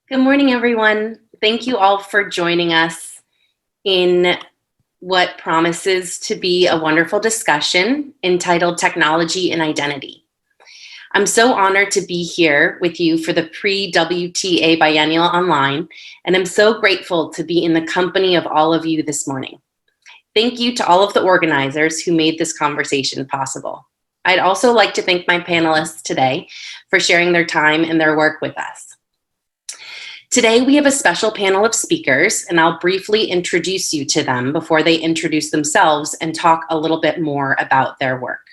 Good morning, everyone. Thank you all for joining us in what promises to be a wonderful discussion entitled Technology and Identity. I'm so honored to be here with you for the Pre-WTA Biennial Online, and I'm so grateful to be in the company of all of you this morning. Thank you to all of the organizers who made this conversation possible. I'd also like to thank my panelists today for sharing their time and their work with us. Today, we have a special panel of speakers, and I'll briefly introduce you to them before they introduce themselves and talk a little bit more about their work.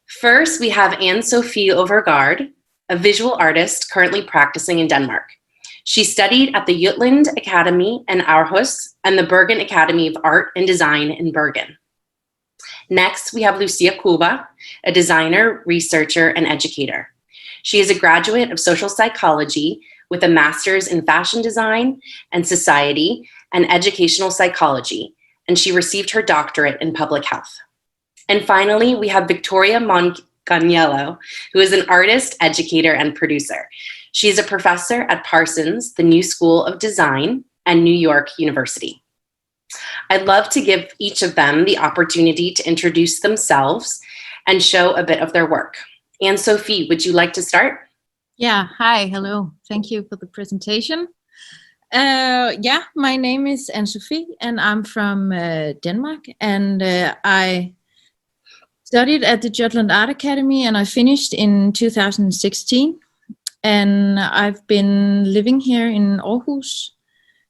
First, we have Sofie Overgaad, a visual artist currently practicing in Denmark. She studied at the Jutland Academy in Aarhus and the Bergen Academy of Art and Design in Bergen. Next, we have Lucía, a designer, researcher, and educator. She is a graduate of social psychology with a master's in fashion design and society and educational psychology, and she received her doctorate in public health. And finally, we have Victoria Manganiello, who is an artist, educator, and producer. She is a professor at Parsons, the New School of Design, and New York University. I'd love to give each of them the opportunity to introduce themselves and show a bit of their work. Sofie, would you like to start? Yeah, hi, hello. Thank you for the presentation. My name is Sofie, and I'm from Denmark, and I studied at the Jutland Art Academy, and I finished in 2016, and I've been living here in Aarhus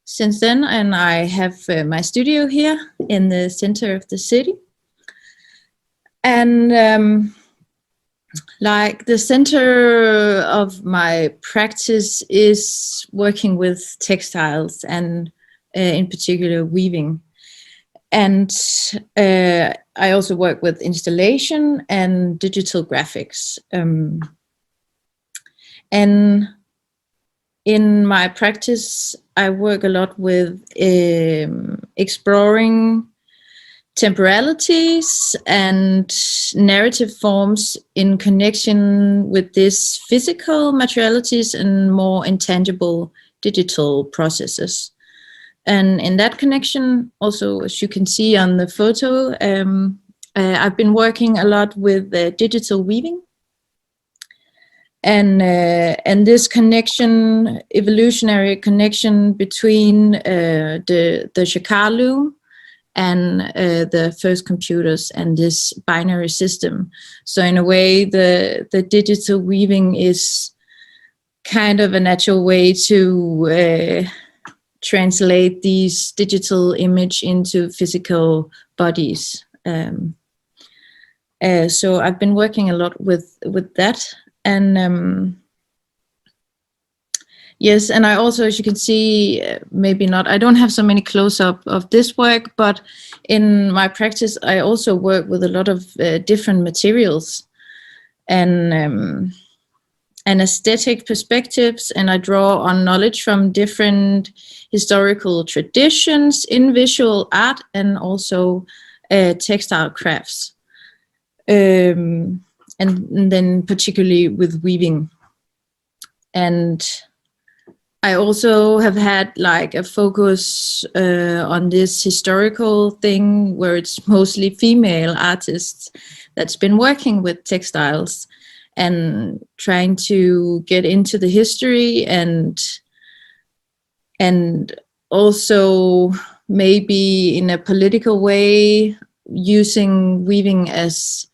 since then, and I have my studio here in the center of the city. And like the center of my practice is working with textiles and in particular weaving. And I also work with installation and digital graphics. And in my practice, I work a lot with exploring temporalities and narrative forms in connection with these physical materialities and more intangible digital processes. And in that connection, also, as you can see on the photo, I've been working a lot with digital weaving. And this connection, evolutionary connection between the Jacquard loom and the first computers and this binary system. So in a way, the digital weaving is kind of a natural way to translate these digital image into physical bodies. So I've been working a lot with that. And yes, and I also, as you can see, maybe not, I don't have so many close-up of this work, but in my practice, I also work with a lot of different materials and aesthetic perspectives, and I draw on knowledge from different historical traditions in visual art and also textile crafts, and then particularly with weaving. And I also have had like a focus on this historical thing where it's mostly female artists that's been working with textiles and trying to get into the history and also maybe in a political way using weaving as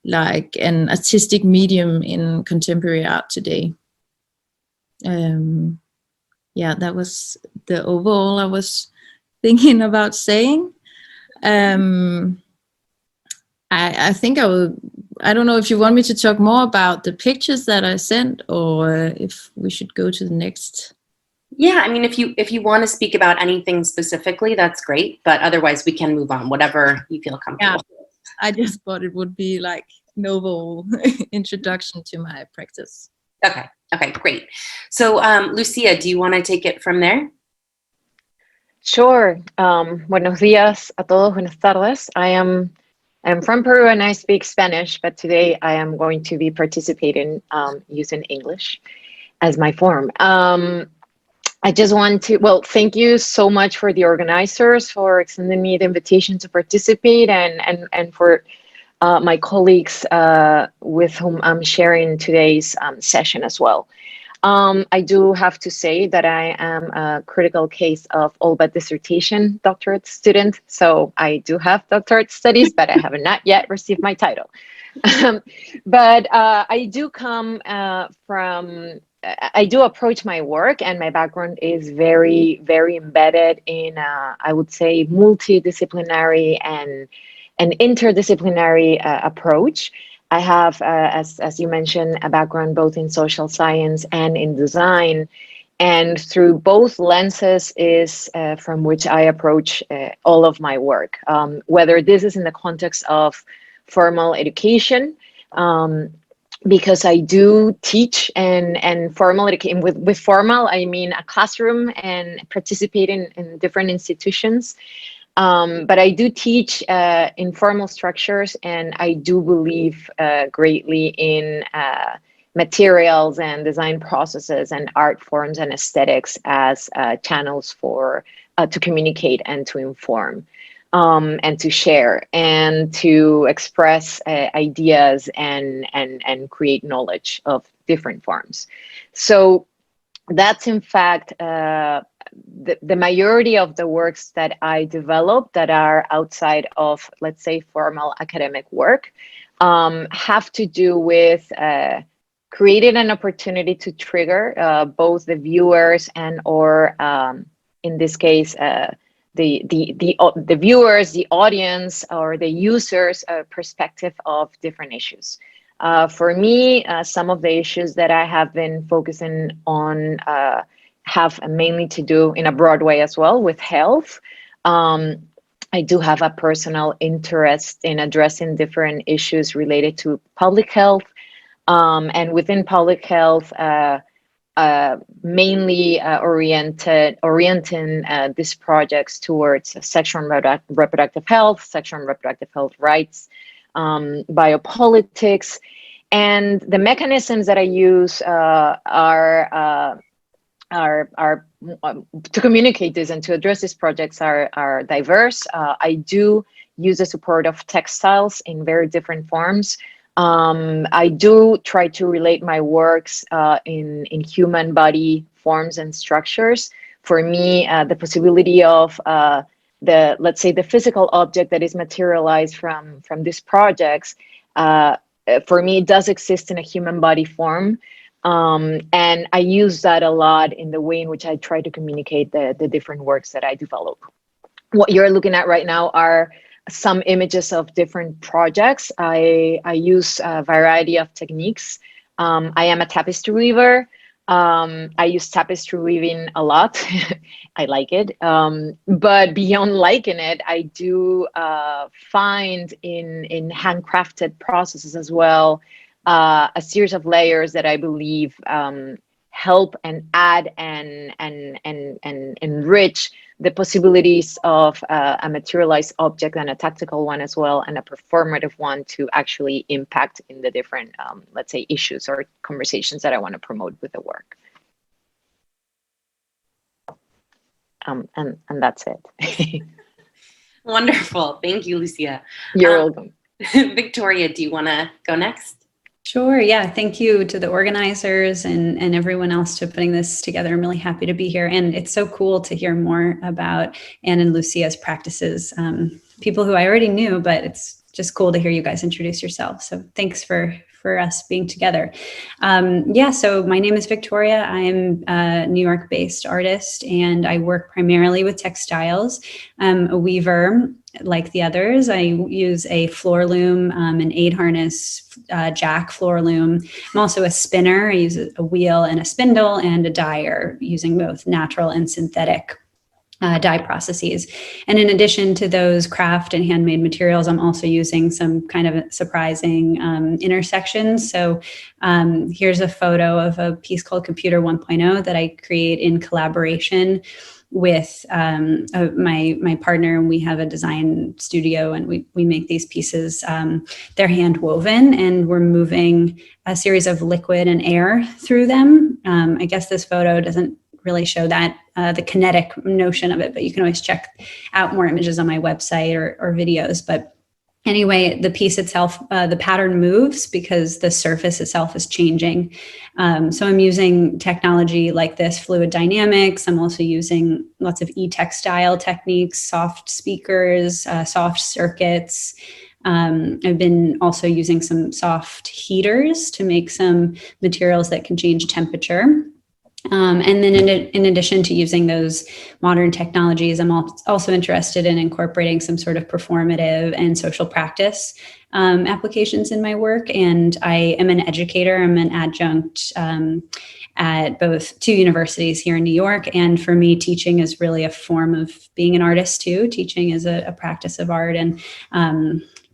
like an artistic medium in contemporary art today. Yeah, that was the overall I was thinking about saying. I think I don't know if you want me to talk more about the pictures that I sent or if we should go to the next. Yeah, I mean, if you want to speak about anything specifically, that's great. But otherwise, we can move on, whatever you feel comfortable. Yeah, I just thought it would be like novel introduction to my practice. Okay, great. So, Lucía, do you want to take it from there? Sure. Buenos días a todos. Buenas tardes. I'm from Peru and I speak Spanish, but today I am going to be participating using English as my form. I just want to, well, thank you so much for the organizers for extending me the invitation to participate, and for my colleagues with whom I'm sharing today's session as well. I do have to say that I am a critical case of all but dissertation doctorate student. So I do have doctorate studies, but I have not yet received my title. But I do come I do approach my work, and my background is very, very embedded in, I would say, multidisciplinary and an interdisciplinary approach. I have, as you mentioned, a background both in social science and in design. And through both lenses is from which I approach all of my work, whether this is in the context of formal education, because I do teach and formal education. With formal, I mean a classroom and participate in different institutions. But I do teach informal structures, and I do believe greatly in materials and design processes and art forms and aesthetics as channels for to communicate and to inform. And to share and to express ideas and create knowledge of different forms. So that's in fact the majority of the works that I develop that are outside of, let's say, formal academic work, have to do with creating an opportunity to trigger both the viewers and or in this case the viewers, the audience, or the users' perspective of different issues. For me, some of the issues that I have been focusing on have mainly to do in a broad way as well with health. I do have a personal interest in addressing different issues related to public health, and within public health, mainly orienting these projects towards sexual and reproductive health, sexual and reproductive health rights, biopolitics, and the mechanisms that I use are to communicate this and to address these projects are diverse. I do use the support of textiles in very different forms. I do try to relate my works in human body forms and structures. For me, the possibility of let's say the physical object that is materialized from these projects, for me, it does exist in a human body form. And I use that a lot in the way in which I try to communicate the different works that I develop. What you're looking at right now are some images of different projects. I use a variety of techniques. I am a tapestry weaver. I use tapestry weaving a lot. I like it. But beyond liking it, I do find in handcrafted processes as well a series of layers that I believe help and add and enrich the possibilities of a materialized object and a tactical one as well, and a performative one to actually impact in the different, let's say, issues or conversations that I want to promote with the work. And that's it. Wonderful. Thank you, Lucia. You're welcome. Victoria, do you want to go next? Sure. Yeah. Thank you to the organizers and everyone else for putting this together. I'm really happy to be here. And it's so cool to hear more about Anne and Lucia's practices. People who I already knew, but it's just cool to hear you guys introduce yourselves. So thanks for us being together. So my name is Victoria. I'm a New York-based artist, and I work primarily with textiles. I'm a weaver like the others. I use a floor loom, an 8-harness jack floor loom. I'm also a spinner. I use a wheel and a spindle, and a dyer, using both natural and synthetic dye processes. And in addition to those craft and handmade materials, I'm also using some kind of surprising intersections. So here's a photo of a piece called Computer 1.0 that I create in collaboration with my partner. And we have a design studio, and we make these pieces. They're hand woven, and we're moving a series of liquid and air through them. I guess this photo doesn't really show that the kinetic notion of it, but you can always check out more images on my website or videos. But anyway, the piece itself, the pattern moves because the surface itself is changing. So I'm using technology like this, fluid dynamics. I'm also using lots of e-textile techniques, soft speakers, soft circuits. I've been also using some soft heaters to make some materials that can change temperature. And then in addition to using those modern technologies, I'm also interested in incorporating some sort of performative and social practice applications in my work. And I am an educator. I'm an adjunct at both two universities here in New York. And for me, teaching is really a form of being an artist too. Teaching is a practice of art, and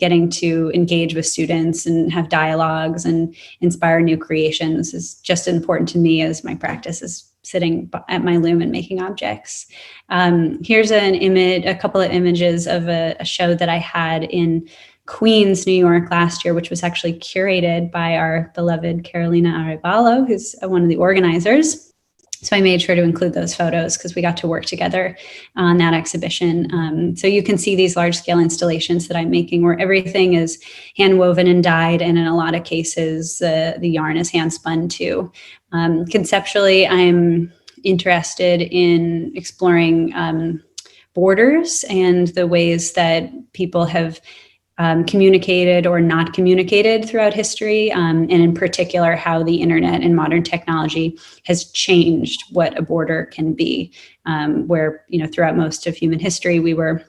getting to engage with students and have dialogues and inspire new creations is just as important to me as my practice is sitting at my loom and making objects. Here's an image, a couple of images of a show that I had in Queens, New York last year, which was actually curated by our beloved Carolina Arevalo, who's one of the organizers. So I made sure to include those photos because we got to work together on that exhibition. So you can see these large scale installations that I'm making where everything is hand woven and dyed. And in a lot of cases, the yarn is hand spun too. Conceptually, I'm interested in exploring borders and the ways that people have communicated or not communicated throughout history, and in particular, how the internet and modern technology has changed what a border can be, where, throughout most of human history, we were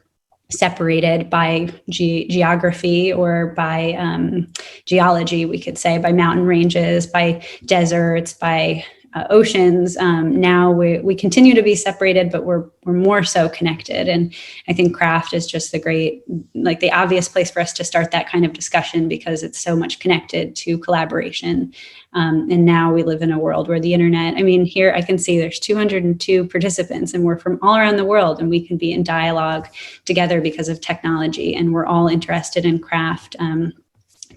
separated by geography or by geology, we could say, by mountain ranges, by deserts, by oceans. Now we continue to be separated, but we're more so connected. And I think craft is just the obvious place for us to start that kind of discussion because it's so much connected to collaboration. And now we live in a world where the internet, here I can see there's 202 participants and we're from all around the world and we can be in dialogue together because of technology and we're all interested in craft.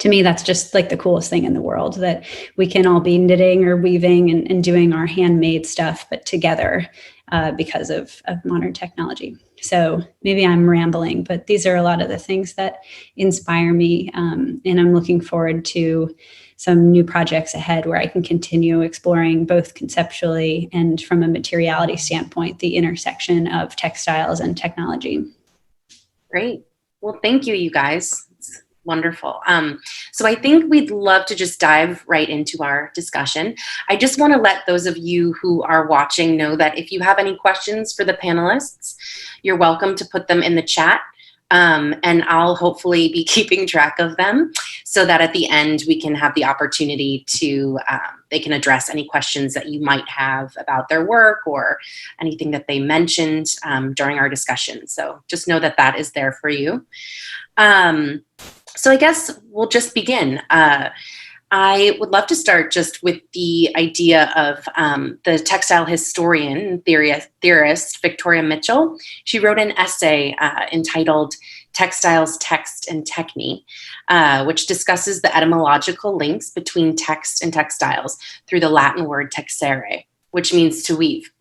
To me, that's just like the coolest thing in the world, that we can all be knitting or weaving and doing our handmade stuff, but together because of modern technology. So maybe I'm rambling, but these are a lot of the things that inspire me. And I'm looking forward to some new projects ahead where I can continue exploring both conceptually and from a materiality standpoint, the intersection of textiles and technology. Great. Well, thank you, you guys. Wonderful. So I think we'd love to just dive right into our discussion. I just want to let those of you who are watching know that if you have any questions for the panelists, you're welcome to put them in the chat. And I'll hopefully be keeping track of them so that at the end we can have the opportunity to, they can address any questions that you might have about their work or anything that they mentioned during our discussion. So just know that that is there for you. So I guess we'll just begin. I would love to start just with the idea of the textile historian, theorist, Victoria Mitchell. She wrote an essay entitled Textiles, Text, and Techne, which discusses the etymological links between text and textiles through the Latin word texere, which means to weave.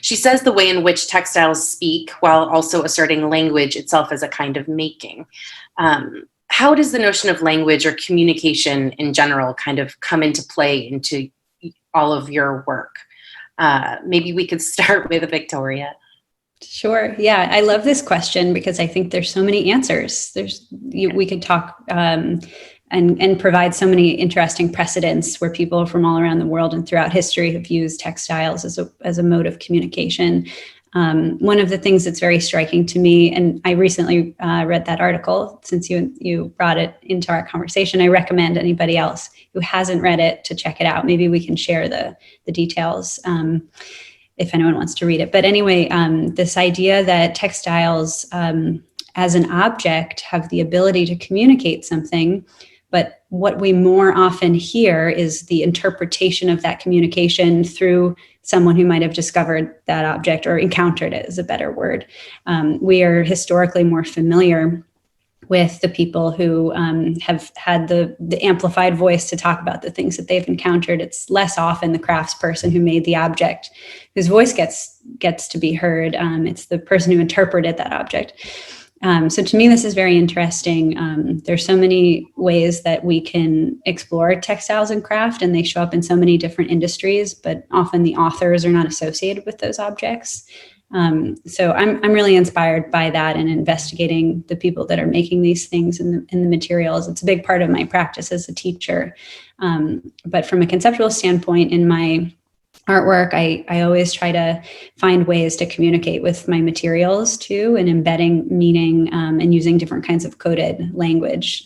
She says the way in which textiles speak while also asserting language itself as a kind of making. How does the notion of language or communication in general kind of come into play into all of your work? Maybe we could start with Victoria. Sure. Yeah, I love this question because I think there's so many answers. We could talk and provide so many interesting precedents where people from all around the world and throughout history have used textiles as a mode of communication. One of the things that's very striking to me, and I recently read that article, since you brought it into our conversation, I recommend anybody else who hasn't read it to check it out. Maybe we can share the details if anyone wants to read it. But anyway, this idea that textiles as an object have the ability to communicate something, but what we more often hear is the interpretation of that communication through someone who might have discovered that object or encountered it is a better word. We are historically more familiar with the people who have had the amplified voice to talk about the things that they've encountered. It's less often the craftsperson who made the object whose voice gets to be heard. It's the person who interpreted that object. So to me, this is very interesting. There's so many ways that we can explore textiles and craft, and they show up in so many different industries, but often the authors are not associated with those objects. So I'm really inspired by that and investigating the people that are making these things in the materials. It's a big part of my practice as a teacher. But from a conceptual standpoint, in my artwork, I always try to find ways to communicate with my materials too, and embedding meaning and using different kinds of coded language.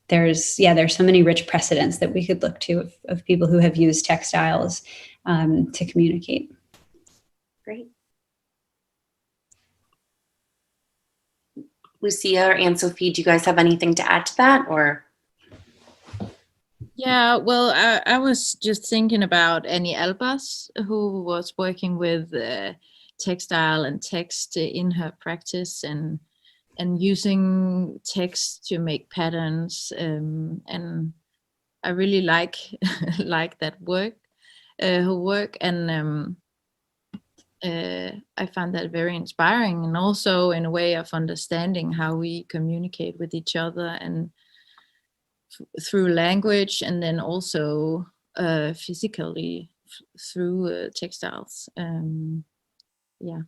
There's so many rich precedents that we could look to of people who have used textiles to communicate. Great. Lucia or Anne-Sophie, do you guys have anything to add to that, or? Yeah, well, I was just thinking about Annie Albers, who was working with textile and text in her practice, and using text to make patterns, and I really like that work, her work, and I find that very inspiring, and also in a way of understanding how we communicate with each other, and through language, and then also physically through textiles. Yeah.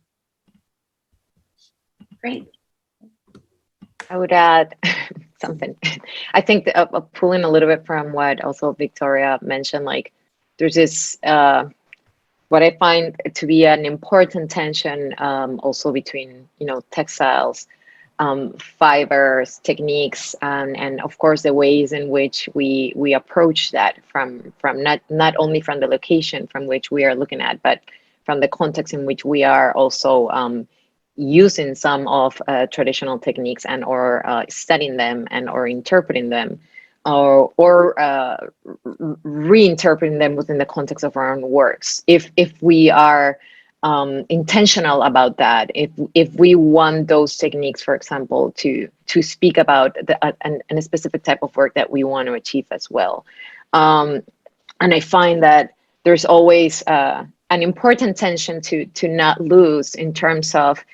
Great. I would add something. I think pulling a little bit from what also Victoria mentioned, like there's this what I find to be an important tension also between, textiles, fibers, techniques, and of course the ways in which we approach that from not only from the location from which we are looking at, but from the context in which we are also using some of traditional techniques and or studying them and or interpreting them, or reinterpreting them within the context of our own works. If we are intentional about that, if we want those techniques, for example, to speak about a specific type of work that we want to achieve as well. And I find that there's always an important tension to not lose in terms of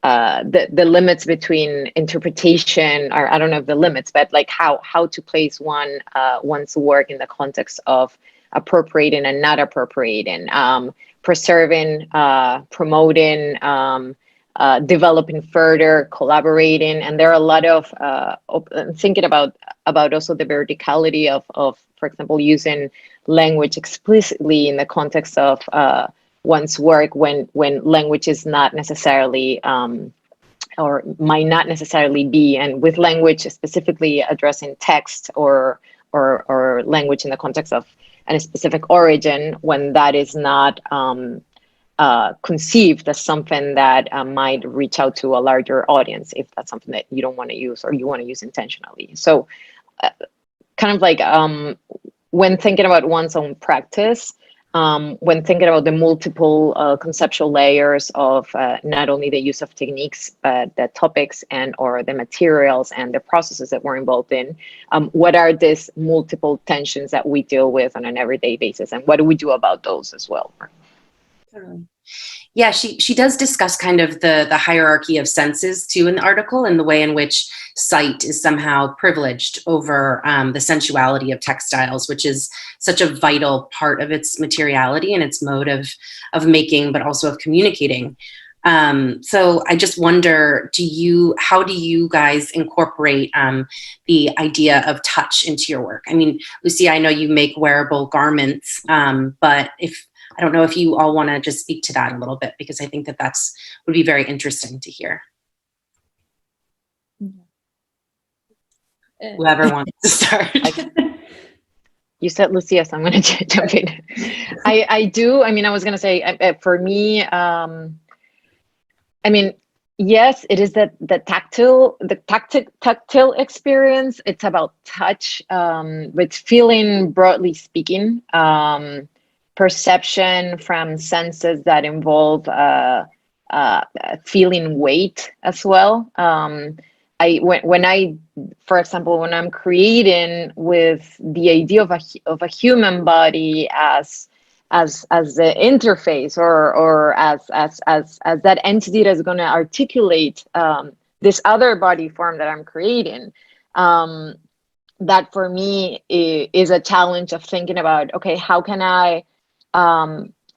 the limits between interpretation, or I don't know if the limits, but like how to place one's work in the context of appropriating and not appropriating, preserving, promoting, developing further, collaborating. And there are a lot of thinking about also the verticality of, for example, using language explicitly in the context of one's work when language is not necessarily or might not necessarily be, and with language specifically addressing text or language in the context of a specific origin, when that is not conceived as something that might reach out to a larger audience, if that's something that you don't want to use or you want to use intentionally. So kind of like when thinking about one's own practice, when thinking about the multiple conceptual layers of not only the use of techniques, but the topics and or the materials and the processes that we're involved in, what are these multiple tensions that we deal with on an everyday basis, and what do we do about those as well? Yeah, she does discuss kind of the hierarchy of senses too in the article, and the way in which sight is somehow privileged over the sensuality of textiles, which is such a vital part of its materiality and its mode of making, but also of communicating. So I just wonder, how do you guys incorporate the idea of touch into your work? I mean, Lucia, I know you make wearable garments, but I don't know if you all want to just speak to that a little bit, because I think that would be very interesting to hear. Whoever wants to start. You said Lucia, so I'm going to jump in. I do. I mean, I was going to say, for me, I mean, yes, it is the tactile experience. It's about touch, but feeling, broadly speaking, perception from senses that involve feeling weight as well. for example, when I'm creating with the idea of a human body as the interface or as that entity that's going to articulate this other body form that I'm creating, that for me is a challenge of thinking about, okay, how can I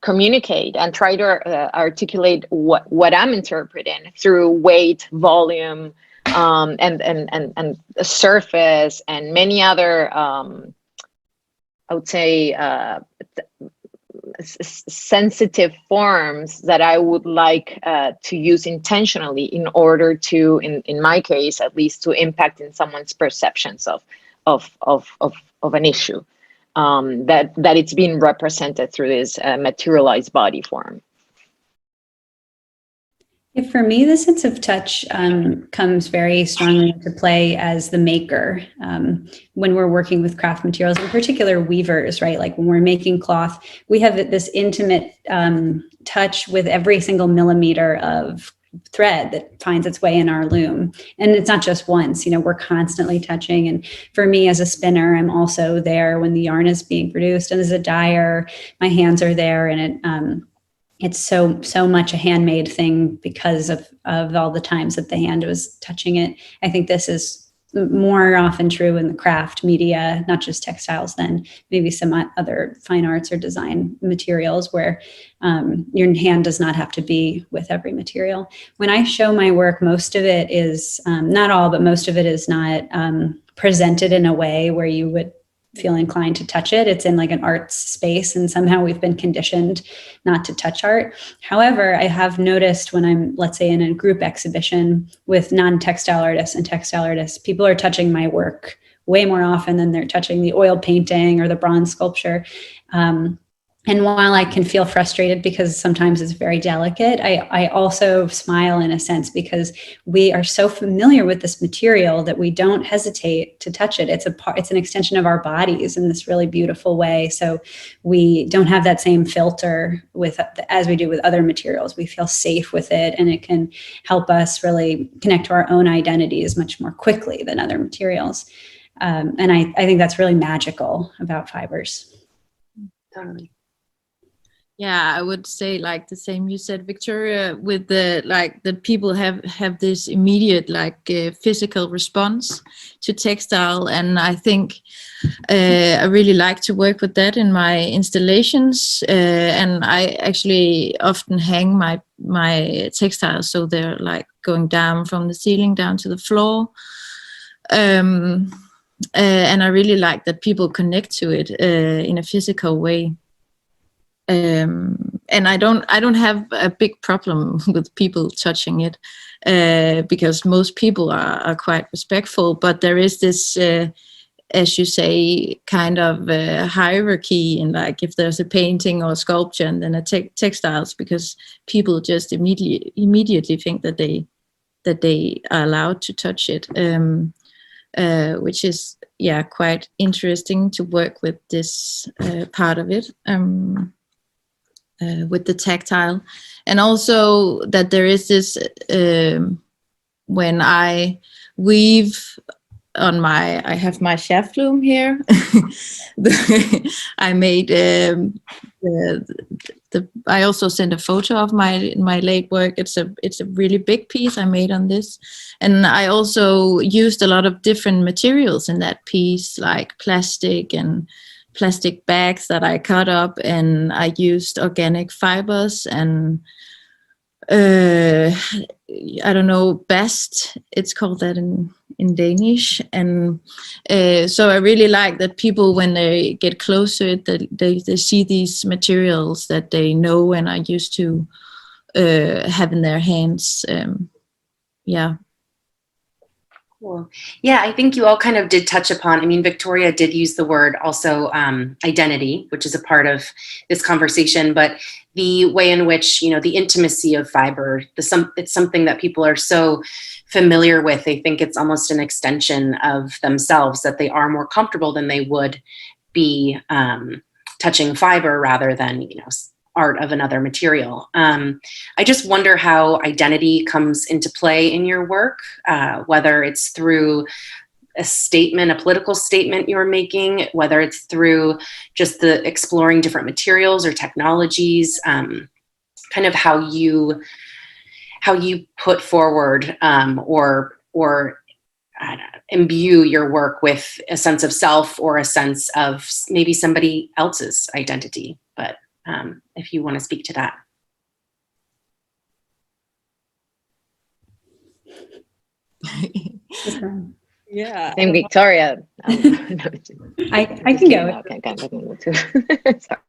communicate and try to articulate what I'm interpreting through weight, volume, and surface, and many other I would say sensitive forms that I would like to use intentionally in order to, in my case at least, to impact in someone's perceptions of an issue that it's being represented through this materialized body form. For me, the sense of touch comes very strongly into play as the maker when we're working with craft materials, in particular weavers, right? Like when we're making cloth, we have this intimate touch with every single millimeter of thread that finds its way in our loom. And it's not just once, we're constantly touching. And for me as a spinner, I'm also there when the yarn is being produced. And as a dyer, my hands are there, and it's so much a handmade thing because of all the times that the hand was touching it. I think this is more often true in the craft media, not just textiles, than maybe some other fine arts or design materials where your hand does not have to be with every material. When I show my work, most of it is, not all, but most of it is not presented in a way where you would feel inclined to touch it. It's in like an arts space, and somehow we've been conditioned not to touch art. However, I have noticed when I'm, let's say, in a group exhibition with non-textile artists and textile artists, people are touching my work way more often than they're touching the oil painting or the bronze sculpture. And while I can feel frustrated because sometimes it's very delicate, I also smile in a sense because we are so familiar with this material that we don't hesitate to touch it. It's an extension of our bodies in this really beautiful way. So we don't have that same filter as we do with other materials. We feel safe with it, and it can help us really connect to our own identities much more quickly than other materials. And I think that's really magical about fibers. Totally. Yeah, I would say like the same you said, Victoria, with the like that people have this immediate physical response to textile, and I think I really like to work with that in my installations, and I actually often hang my textiles so they're like going down from the ceiling down to the floor, and I really like that people connect to it in a physical way. And I don't have a big problem with people touching it because most people are quite respectful, but there is this, as you say, kind of hierarchy in like if there's a painting or a sculpture and then a textiles, because people just immediately think that they are allowed to touch it, which is quite interesting to work with this part of it. With the tactile, and also that there is this when I weave on I have my shaft loom here. I made I also sent a photo of my late work. It's a really big piece I made on this, and I also used a lot of different materials in that piece, like plastic and plastic bags that I cut up, and I used organic fibers and I don't know, bast, it's called that in Danish. And so I really like that people, when they get close to it, that they see these materials that they know and are used to have in their hands. Cool. Yeah, I think you all kind of did touch upon, Victoria did use the word also identity, which is a part of this conversation, but the way in which, the intimacy of fiber, it's something that people are so familiar with. They think it's almost an extension of themselves, that they are more comfortable than they would be touching fiber rather than, art of another material. I just wonder how identity comes into play in your work, whether it's through a statement, a political statement you're making, whether it's through just the exploring different materials or technologies, kind of how you put forward or imbue your work with a sense of self or a sense of maybe somebody else's identity. But if you want to speak to that. Yeah. And Victoria. I can go. Sorry.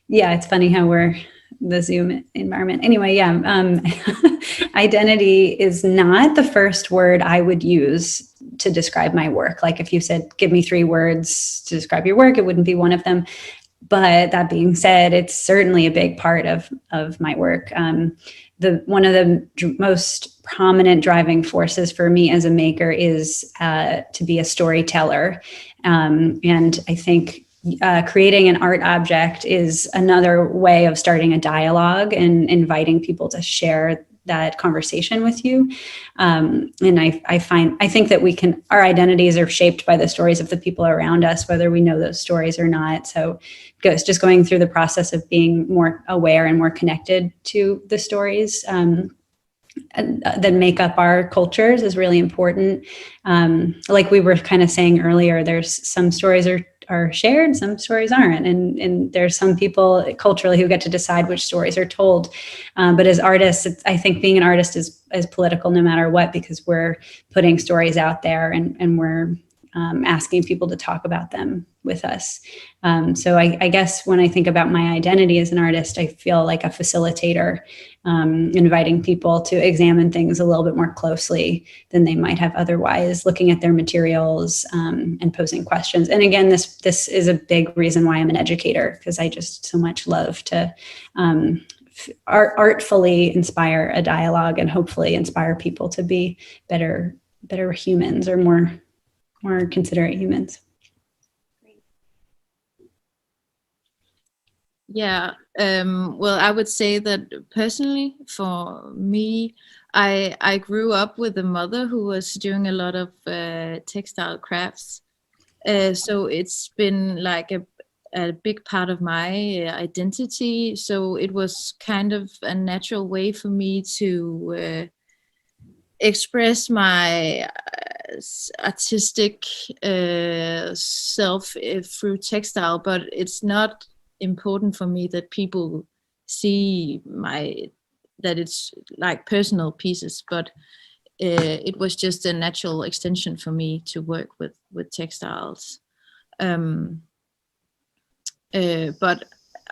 Yeah, it's funny how we're the Zoom environment. Anyway, yeah, identity is not the first word I would use to describe my work. Like if you said, give me 3 words to describe your work, it wouldn't be one of them. But that being said, it's certainly a big part of my work. One of the most prominent driving forces for me as a maker is to be a storyteller. And I think creating an art object is another way of starting a dialogue and inviting people to share that conversation with you. And I think that our identities are shaped by the stories of the people around us, whether we know those stories or not. So it's just going through the process of being more aware and more connected to the stories that make up our cultures is really important. Like we were kind of saying earlier, there's some stories are shared, some stories aren't. And there's some people culturally who get to decide which stories are told. But as artists, I think being an artist is political no matter what, because we're putting stories out there and we're asking people to talk about them with us. So I guess when I think about my identity as an artist, I feel like a facilitator, inviting people to examine things a little bit more closely than they might have otherwise, looking at their materials and posing questions. And again, this is a big reason why I'm an educator, because I just so much love to artfully inspire a dialogue and hopefully inspire people to be better humans or more considerate humans. Yeah, well, I would say that personally, for me, I grew up with a mother who was doing a lot of textile crafts. So it's been like a big part of my identity. So it was kind of a natural way for me to express my artistic self through textile, but it's not important for me that people see that it's like personal pieces, but it was just a natural extension for me to work with textiles. But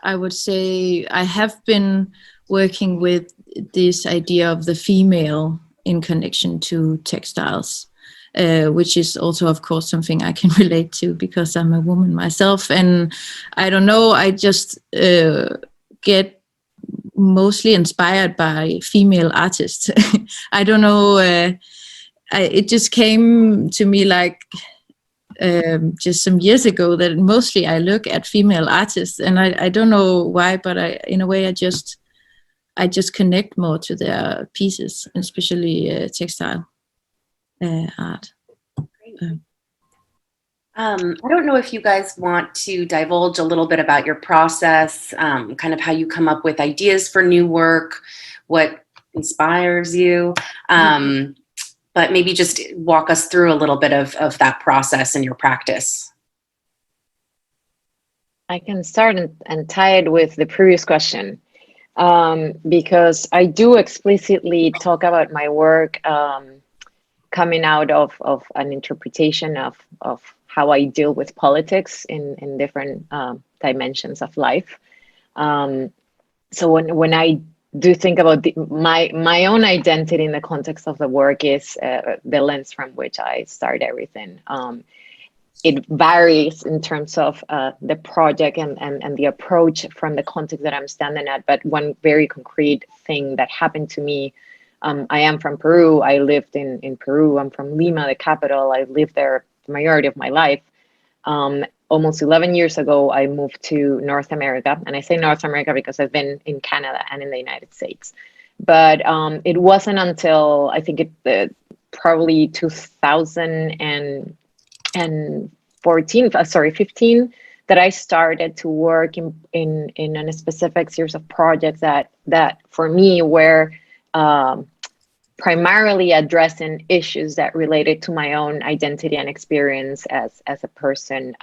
I would say I have been working with this idea of the female in connection to textiles, which is also, of course, something I can relate to because I'm a woman myself. And I don't know, I just get mostly inspired by female artists. I don't know, it just came to me like just some years ago that mostly I look at female artists, and I don't know why, but in a way I just connect more to their pieces, especially textile art. I don't know if you guys want to divulge a little bit about your process, kind of how you come up with ideas for new work, what inspires you, but maybe just walk us through a little bit of that process and your practice. I can start and tie it with the previous question, because I do explicitly talk about my work coming out of an interpretation of how I deal with politics in different dimensions of life. So when I do think about my own identity in the context of the work is the lens from which I start everything. It varies in terms of the project and the approach from the context that I'm standing at. But one very concrete thing that happened to me, I am from Peru. I lived in Peru. I'm from Lima, the capital. I lived there the majority of my life. Almost 11 years ago, I moved to North America. And I say North America because I've been in Canada and in the United States. But it wasn't until I think probably 15, that I started to work in a specific series of projects that for me were primarily addressing issues that related to my own identity and experience as a person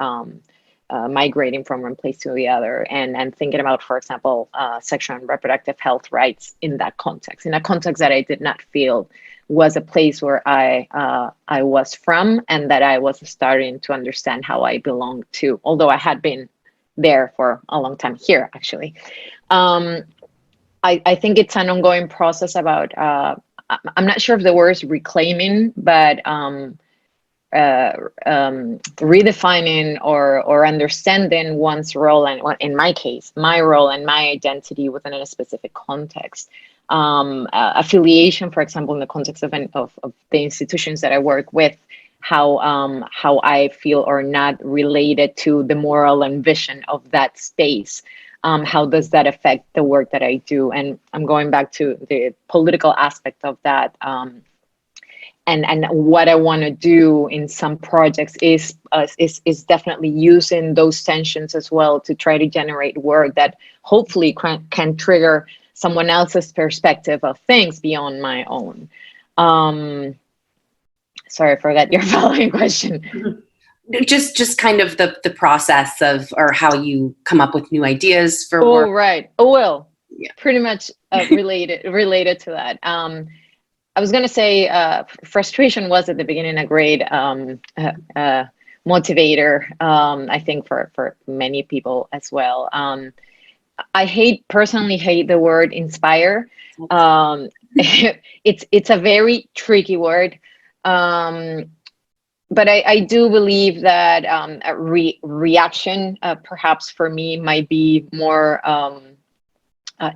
migrating from one place to the other, and thinking about, for example, sexual and reproductive health rights in that context, in a context that I did not feel was a place where I was from, and that I was starting to understand how I belonged to, although I had been there for a long time here, actually. I think it's an ongoing process about, I'm not sure if the word is reclaiming, but redefining or understanding one's role, and in my case, my role and my identity within a specific context. Affiliation, for example, in the context of the institutions that I work with, how I feel or not related to the moral and vision of that space. How does that affect the work that I do? And I'm going back to the political aspect of that. And what I want to do in some projects is definitely using those tensions as well to try to generate work that hopefully can trigger someone else's perspective of things beyond my own. Sorry, I forgot your following question. Just kind of the process of, or how you come up with new ideas for work. Oh, right. Oh, well, yeah. Pretty much related to that. I was going to say frustration was at the beginning a great motivator, I think, for many people as well. I personally hate the word inspire. It's a very tricky word. But I do believe that a reaction, perhaps for me, might be more,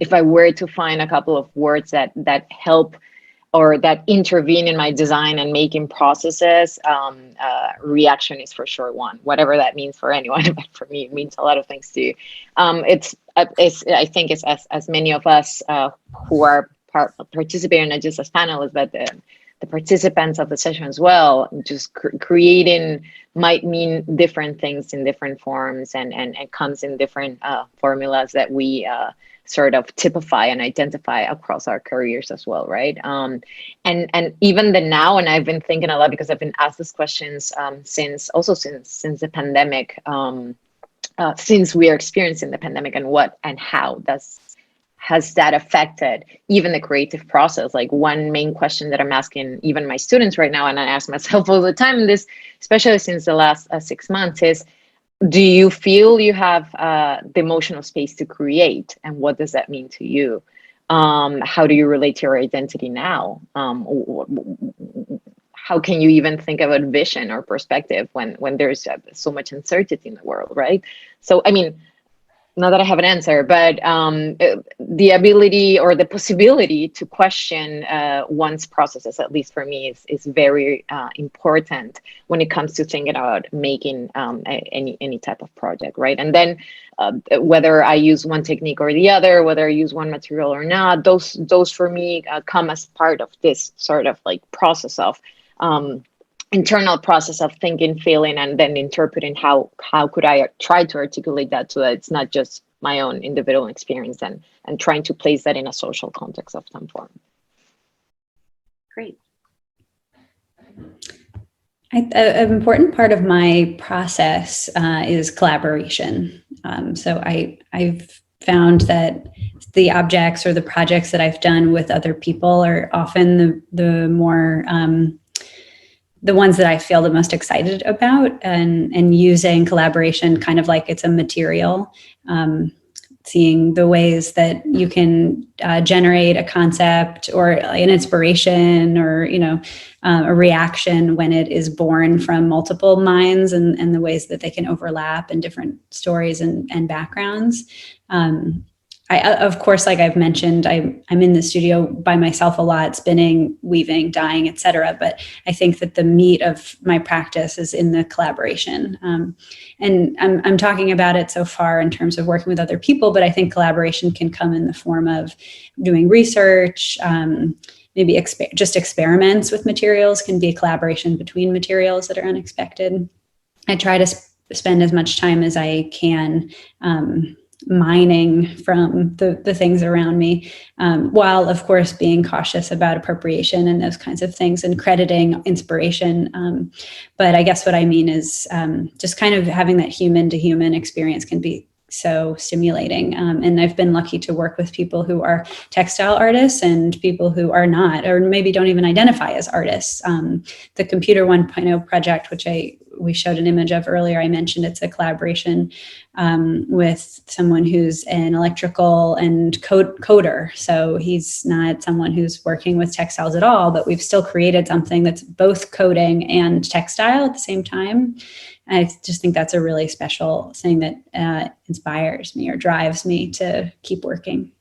if I were to find a couple of words that help or that intervene in my design and making processes, reaction is for sure one, whatever that means for anyone. But for me, it means a lot of things too. I think it's as many of us who are participating, not just as panelists, but the participants of the session as well, just creating might mean different things in different forms, and it comes in different formulas that we sort of typify and identify across our careers as well, right? And even the now, and I've been thinking a lot because I've been asked these questions since the pandemic, since we are experiencing the pandemic, and what and how has that affected even the creative process? Like, one main question that I'm asking even my students right now, and I ask myself all the time, this, especially since the last 6 months, is, do you feel you have the emotional space to create? And what does that mean to you? How do you relate to your identity now? How can you even think about vision or perspective when there's so much uncertainty in the world, right? So, I mean, not that I have an answer, but the ability or the possibility to question one's processes, at least for me, is very important when it comes to thinking about making any type of project, right? And then whether I use one technique or the other, whether I use one material or not, those for me come as part of this sort of like process of internal process of thinking, feeling, and then interpreting how could I try to articulate that so that it's not just my own individual experience, and trying to place that in a social context of some form. Great. An important part of my process is collaboration. So I've found that the objects or the projects that I've done with other people are often the more the ones that I feel the most excited about, and using collaboration kind of like it's a material, seeing the ways that you can generate a concept or an inspiration, or, a reaction when it is born from multiple minds, and the ways that they can overlap in different stories and backgrounds. of course, like I've mentioned, I'm in the studio by myself a lot, spinning, weaving, dyeing, etc. But I think that the meat of my practice is in the collaboration. And I'm talking about it so far in terms of working with other people, but I think collaboration can come in the form of doing research, maybe just experiments with materials can be a collaboration between materials that are unexpected. I try to spend as much time as I can mining from the things around me, while of course being cautious about appropriation and those kinds of things and crediting inspiration. But I guess what I mean is just kind of having that human to human experience can be so stimulating. And I've been lucky to work with people who are textile artists and people who are not, or maybe don't even identify as artists. The Computer 1.0 project, which we showed an image of earlier, I mentioned it's a collaboration with someone who's an electrical and coder. So he's not someone who's working with textiles at all, but we've still created something that's both coding and textile at the same time. I just think that's a really special thing that inspires me or drives me to keep working.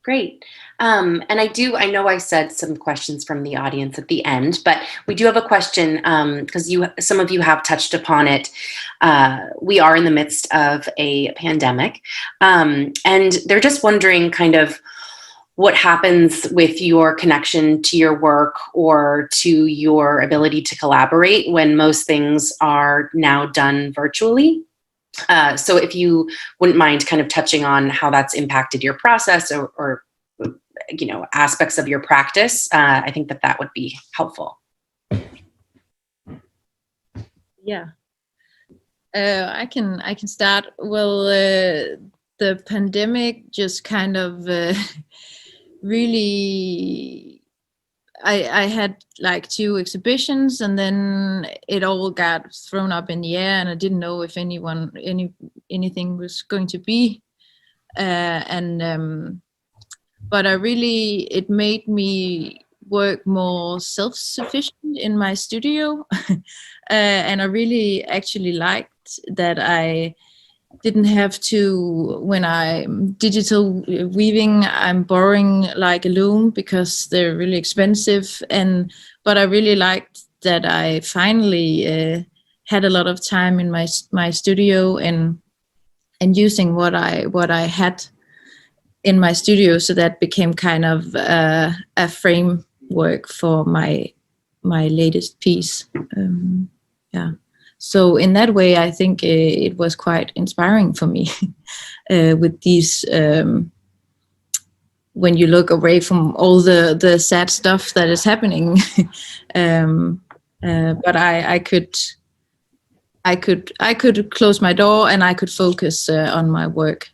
Great. And I know I said some questions from the audience at the end, but we do have a question because some of you have touched upon it. We are in the midst of a pandemic, and they're just wondering kind of what happens with your connection to your work or to your ability to collaborate when most things are now done virtually. So if you wouldn't mind kind of touching on how that's impacted your process or aspects of your practice, I think that would be helpful. Yeah, I can start. Well, the pandemic just kind of really, I had like 2 exhibitions, and then it all got thrown up in the air, and I didn't know if anything was going to be, but it made me work more self-sufficient in my studio, and I really actually liked that I didn't have to, when I'm digital weaving, I'm borrowing like a loom because they're really expensive, but I really liked that I finally had a lot of time in my studio and using what I had in my studio, so that became kind of a framework for my latest piece. Yeah. So in that way, I think it was quite inspiring for me with these, when you look away from all the sad stuff that is happening. But I could close my door and I could focus on my work.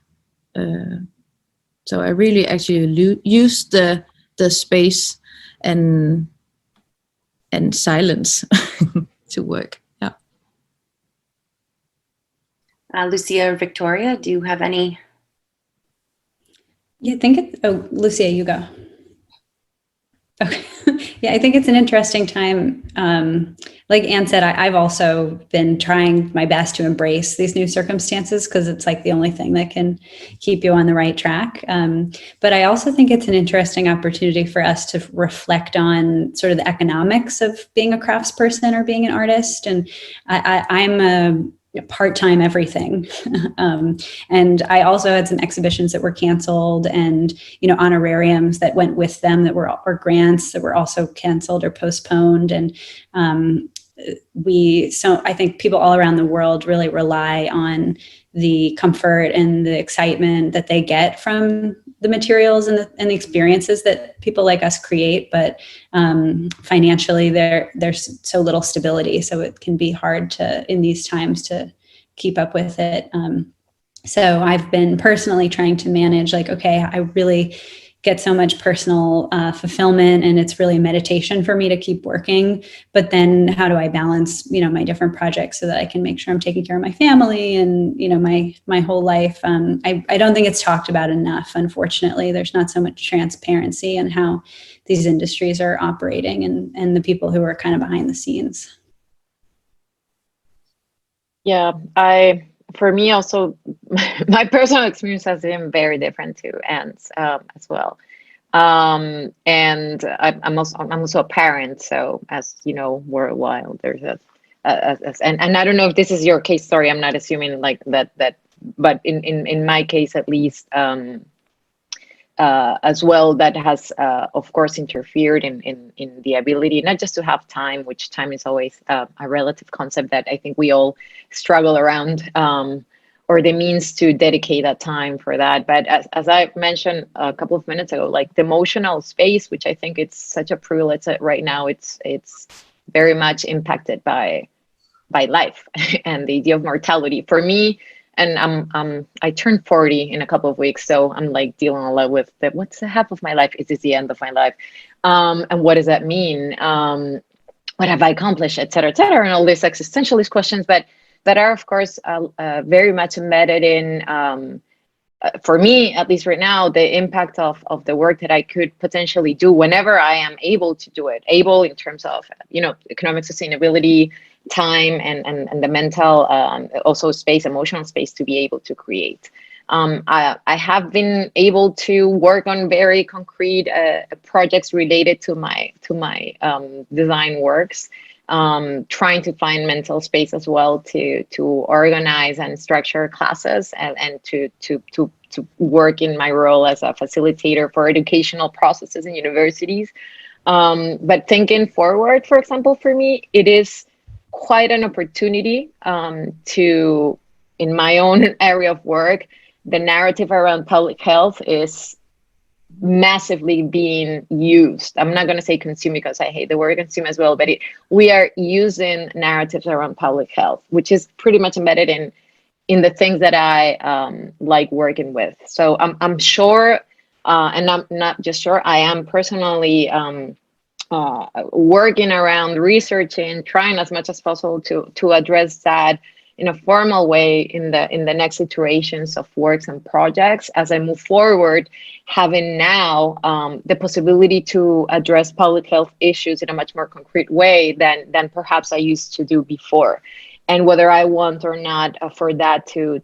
So I really actually used the space and silence to work. Lucía or Victoria, do you have any? Yeah, I think Lucía, you go. Okay. Yeah, I think it's an interesting time. Like Anne said, I've also been trying my best to embrace these new circumstances because it's like the only thing that can keep you on the right track. But I also think it's an interesting opportunity for us to reflect on sort of the economics of being a craftsperson or being an artist. And I'm a part-time everything. And I also had some exhibitions that were canceled and, honorariums that went with them or grants that were also canceled or postponed. And so I think people all around the world really rely on the comfort and the excitement that they get from the materials and the experiences that people like us create. But financially, there's so little stability. So it can be hard in these times to keep up with it. So I've been personally trying to manage I really get so much personal fulfillment, and it's really meditation for me to keep working. But then how do I balance, my different projects so that I can make sure I'm taking care of my family and, my whole life. I don't think it's talked about enough. Unfortunately, there's not so much transparency in how these industries are operating and the people who are kind of behind the scenes. Yeah, I for me also, my personal experience has been very different to Anne's as well. And I'm also a parent, so as you know, worldwide there's and I don't know if this is your case. Sorry, I'm not assuming like that, but in my case at least, as well, that has of course interfered in the ability not just to have time, which time is always a relative concept that I think we all struggle around, or the means to dedicate that time for that. But as I mentioned a couple of minutes ago, like the emotional space, which I think it's such a privilege right now, it's very much impacted by life and the idea of mortality. For me, and I turned 40 in a couple of weeks, so I'm like dealing a lot with that. What's the half of my life? Is this the end of my life? And what does that mean? What have I accomplished, et cetera, and all these existentialist questions, but that are, of course, very much embedded in, for me, at least right now, the impact of the work that I could potentially do whenever I am able to do it. Able in terms of, economic sustainability, time, and the mental, also space, emotional space to be able to create. I have been able to work on very concrete projects related to my design works. Trying to find mental space as well to organize and structure classes and to work in my role as a facilitator for educational processes in universities. But thinking forward, for example, for me, it is quite an opportunity to, in my own area of work, the narrative around public health is massively being used. I'm not going to say consume because I hate the word consume as well, but we are using narratives around public health, which is pretty much embedded in the things that I like working with. So I'm sure, and I'm not just sure, I am personally working around researching, trying as much as possible to address that in a formal way in the next iterations of works and projects as I move forward, having now the possibility to address public health issues in a much more concrete way than perhaps I used to do before. And whether I want or not for that to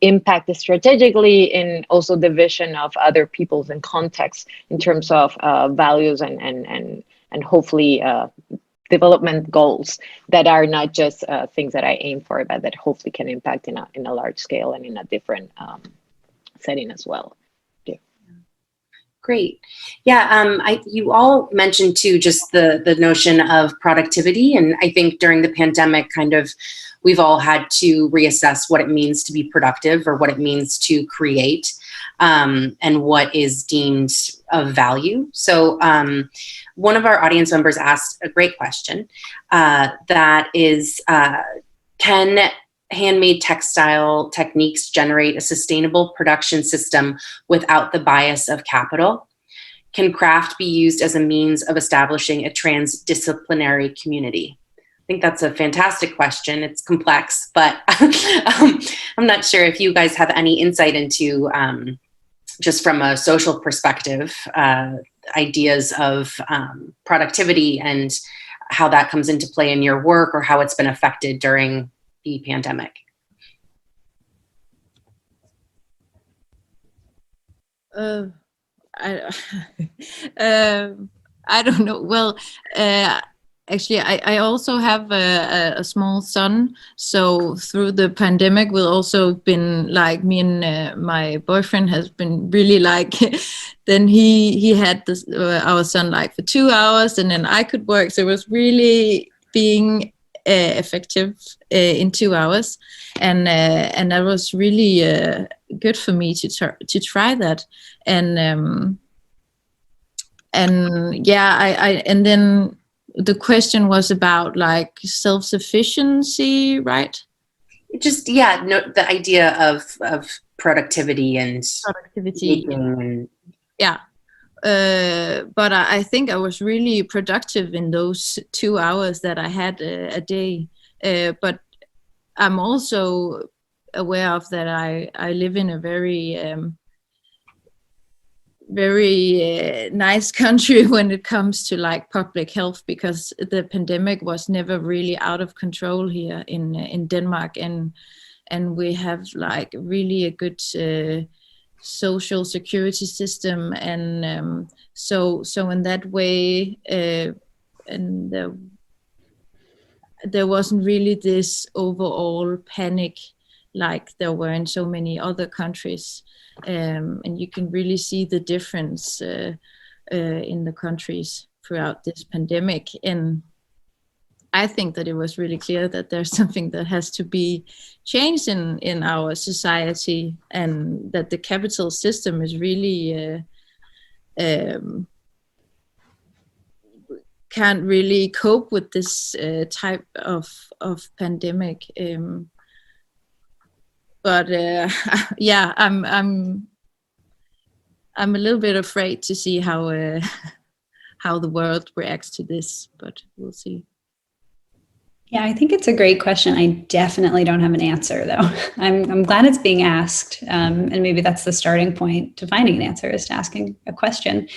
impact strategically in also the vision of other peoples and contexts in terms of values and hopefully development goals that are not just things that I aim for, but that hopefully can impact in a large scale and in a different setting as well. Yeah. Great. Yeah, you all mentioned too just the notion of productivity, and I think during the pandemic, kind of, we've all had to reassess what it means to be productive or what it means to create, and what is deemed of value. So one of our audience members asked a great question that is, can handmade textile techniques generate a sustainable production system without the bias of capital? Can craft be used as a means of establishing a transdisciplinary community? I think that's a fantastic question. It's complex, but I'm not sure if you guys have any insight into, just from a social perspective, ideas of productivity and how that comes into play in your work or how it's been affected during the pandemic. I don't know. Well, actually, I also have a small son. So through the pandemic, we've also been like, me and my boyfriend has been really like, then he had this, our son like for 2 hours and then I could work. So it was really being effective in 2 hours. And that was really good for me to try that. And yeah, and then the question was about like self-sufficiency, right? Just, yeah, no, the idea of productivity and productivity. And yeah. But I think I was really productive in those 2 hours that I had a day. But I'm also aware of that I live in a very nice country when it comes to like public health, because the pandemic was never really out of control here in Denmark, and and we have like really a good social security system, and so in that way, and there wasn't really this overall panic like there were in so many other countries, and you can really see the difference in the countries throughout this pandemic. And I think that it was really clear that there's something that has to be changed in our society, and that the capital system is really can't really cope with this type of pandemic. But yeah, I'm a little bit afraid to see how the world reacts to this, but we'll see. Yeah, I think it's a great question. I definitely don't have an answer, though. I'm glad it's being asked, and maybe that's the starting point to finding an answer, is to asking a question.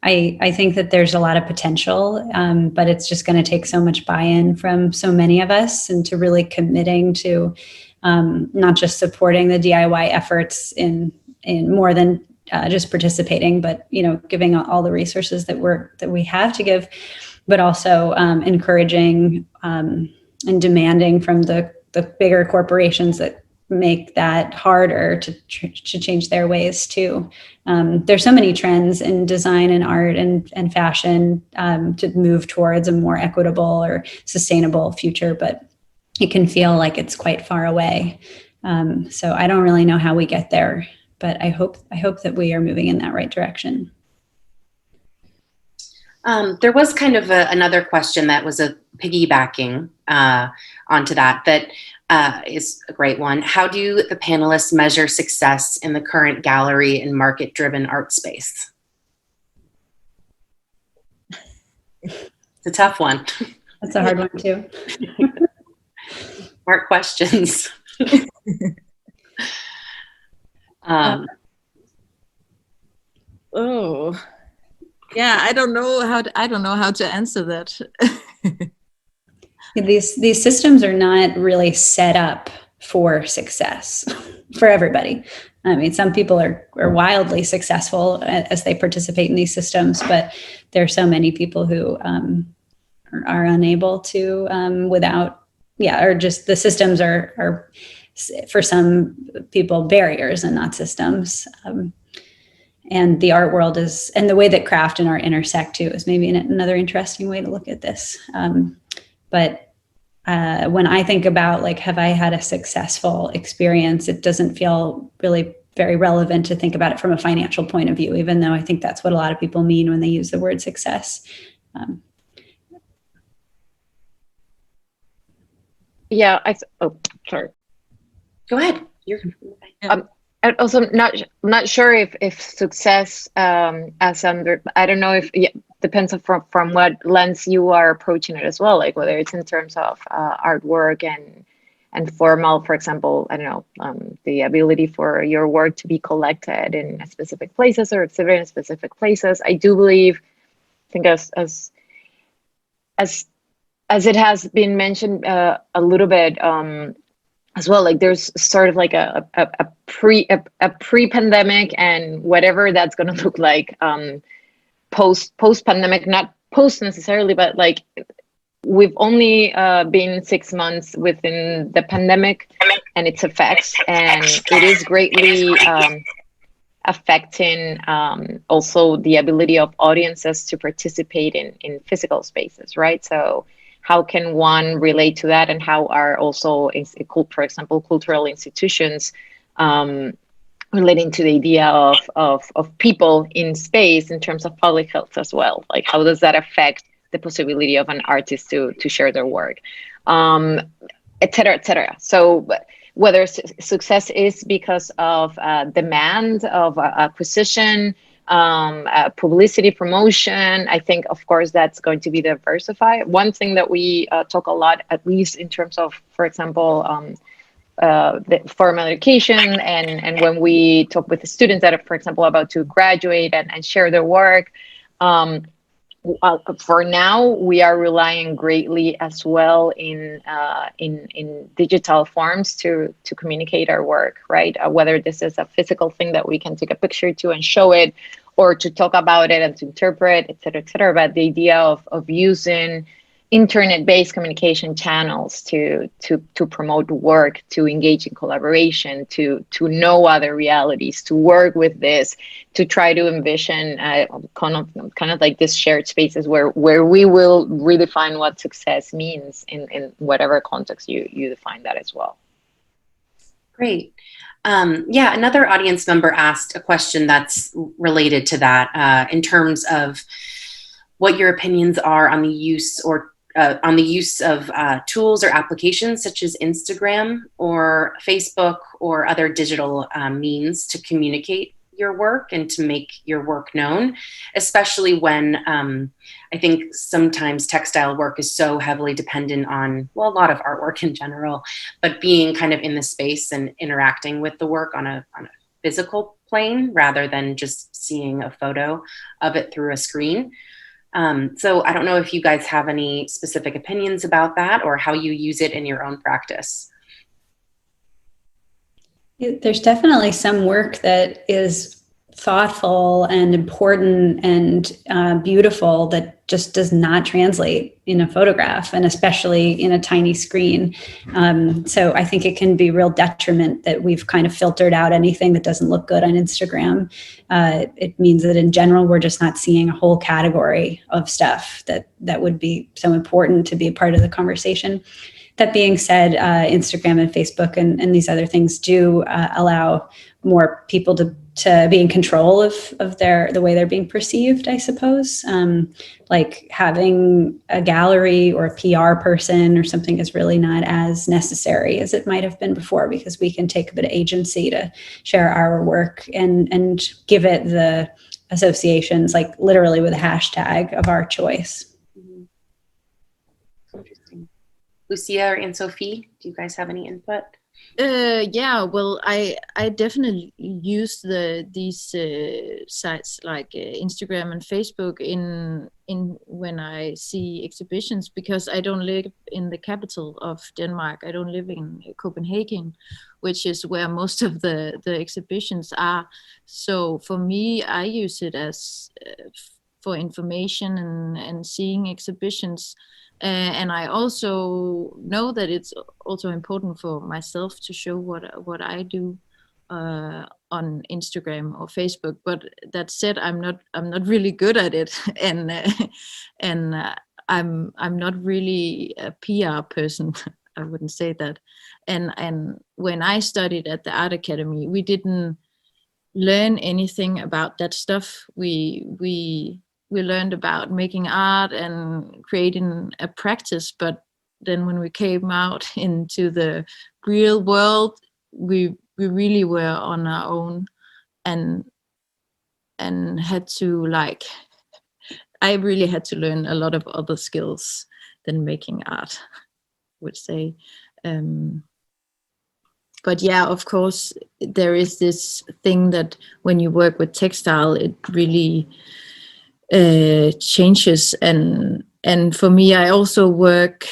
I think that there's a lot of potential, but it's just going to take so much buy-in from so many of us, and to really committing to not just supporting the DIY efforts in more than just participating, but giving all the resources that we have to give, but also encouraging and demanding from the bigger corporations that make that harder to change their ways too. There's so many trends in design and art and fashion to move towards a more equitable or sustainable future, but it can feel like it's quite far away. So I don't really know how we get there, but I hope that we are moving in that right direction. There was kind of another question that was a piggybacking onto that is a great one. How do the panelists measure success in the current gallery and market-driven art space? It's a tough one. That's a hard one too. Smart questions. Oh, yeah, I don't know how to answer that. These systems are not really set up for success for everybody. I mean, some people are wildly successful as they participate in these systems, but there are so many people who are unable to or just the systems are for some people barriers and not systems. And the art world and the way that craft and art intersect too is maybe another interesting way to look at this. But when I think about have I had a successful experience, it doesn't feel really very relevant to think about it from a financial point of view, even though I think that's what a lot of people mean when they use the word success. Yeah, sorry. Go ahead. I'm also not sure if success I don't know if depends from what lens you are approaching it as well, like whether it's in terms of artwork and formal, for example, I don't know, the ability for your work to be collected in specific places or exhibited in specific places. I do believe, I think as it has been mentioned a little bit as well, like there's sort of like a pre-pandemic and whatever that's going to look like post-pandemic, not post necessarily, but like we've only been 6 months within the pandemic and its effects, and it is greatly affecting also the ability of audiences to participate in physical spaces, right? So how can one relate to that, and how are also, for example, cultural institutions relating to the idea of people in space in terms of public health as well? Like, how does that affect the possibility of an artist to share their work, et cetera, et cetera. So whether success is because of demand, of acquisition, publicity, promotion, I think, of course, that's going to be diversified. One thing that we talk a lot, at least in terms of, for example, the formal education, and when we talk with the students that are, for example, about to graduate and share their work, for now, we are relying greatly as well in digital forms to communicate our work, right? Whether this is a physical thing that we can take a picture to and show it, or to talk about it and to interpret, et cetera, et cetera. But the idea of using internet-based communication channels to promote work, to engage in collaboration, to know other realities, to work with this, to try to envision kind of like this shared spaces where we will redefine what success means in whatever context you define that as well. Great. Yeah, another audience member asked a question that's related to that in terms of what your opinions are on the use of tools or applications such as Instagram or Facebook or other digital means to communicate your work and to make your work known, especially when I think sometimes textile work is so heavily dependent on, well, a lot of artwork in general, but being kind of in the space and interacting with the work on a physical plane rather than just seeing a photo of it through a screen. So I don't know if you guys have any specific opinions about that or how you use it in your own practice. There's definitely some work that is thoughtful and important and beautiful that just does not translate in a photograph, and especially in a tiny screen. So I think it can be real detriment that we've kind of filtered out anything that doesn't look good on Instagram. It means that in general, we're just not seeing a whole category of stuff that would be so important to be a part of the conversation. That being said, Instagram and Facebook and these other things do allow more people to be in control of the way they're being perceived, I suppose. Like having a gallery or a PR person or something is really not as necessary as it might have been before, because we can take a bit of agency to share our work and give it the associations, like literally with a hashtag of our choice. Interesting. Lucía or Sofie, do you guys have any input? Yeah, well, I definitely use these sites like Instagram and Facebook in when I see exhibitions, because I don't live in the capital of Denmark. I don't live in Copenhagen, which is where most of the exhibitions are. So for me, I use it as for information and seeing exhibitions. And I also know that it's also important for myself to show what I do on Instagram or Facebook. But that said, I'm not really good at it, and I'm not really a PR person. I wouldn't say that. And when I studied at the Art Academy, we didn't learn anything about that stuff. We learned about making art and creating a practice, but then when we came out into the real world, we really were on our own and had to, like, I really had to learn a lot of other skills than making art, I would say. But yeah, of course, there is this thing that when you work with textile, it really changes, and for me, I also work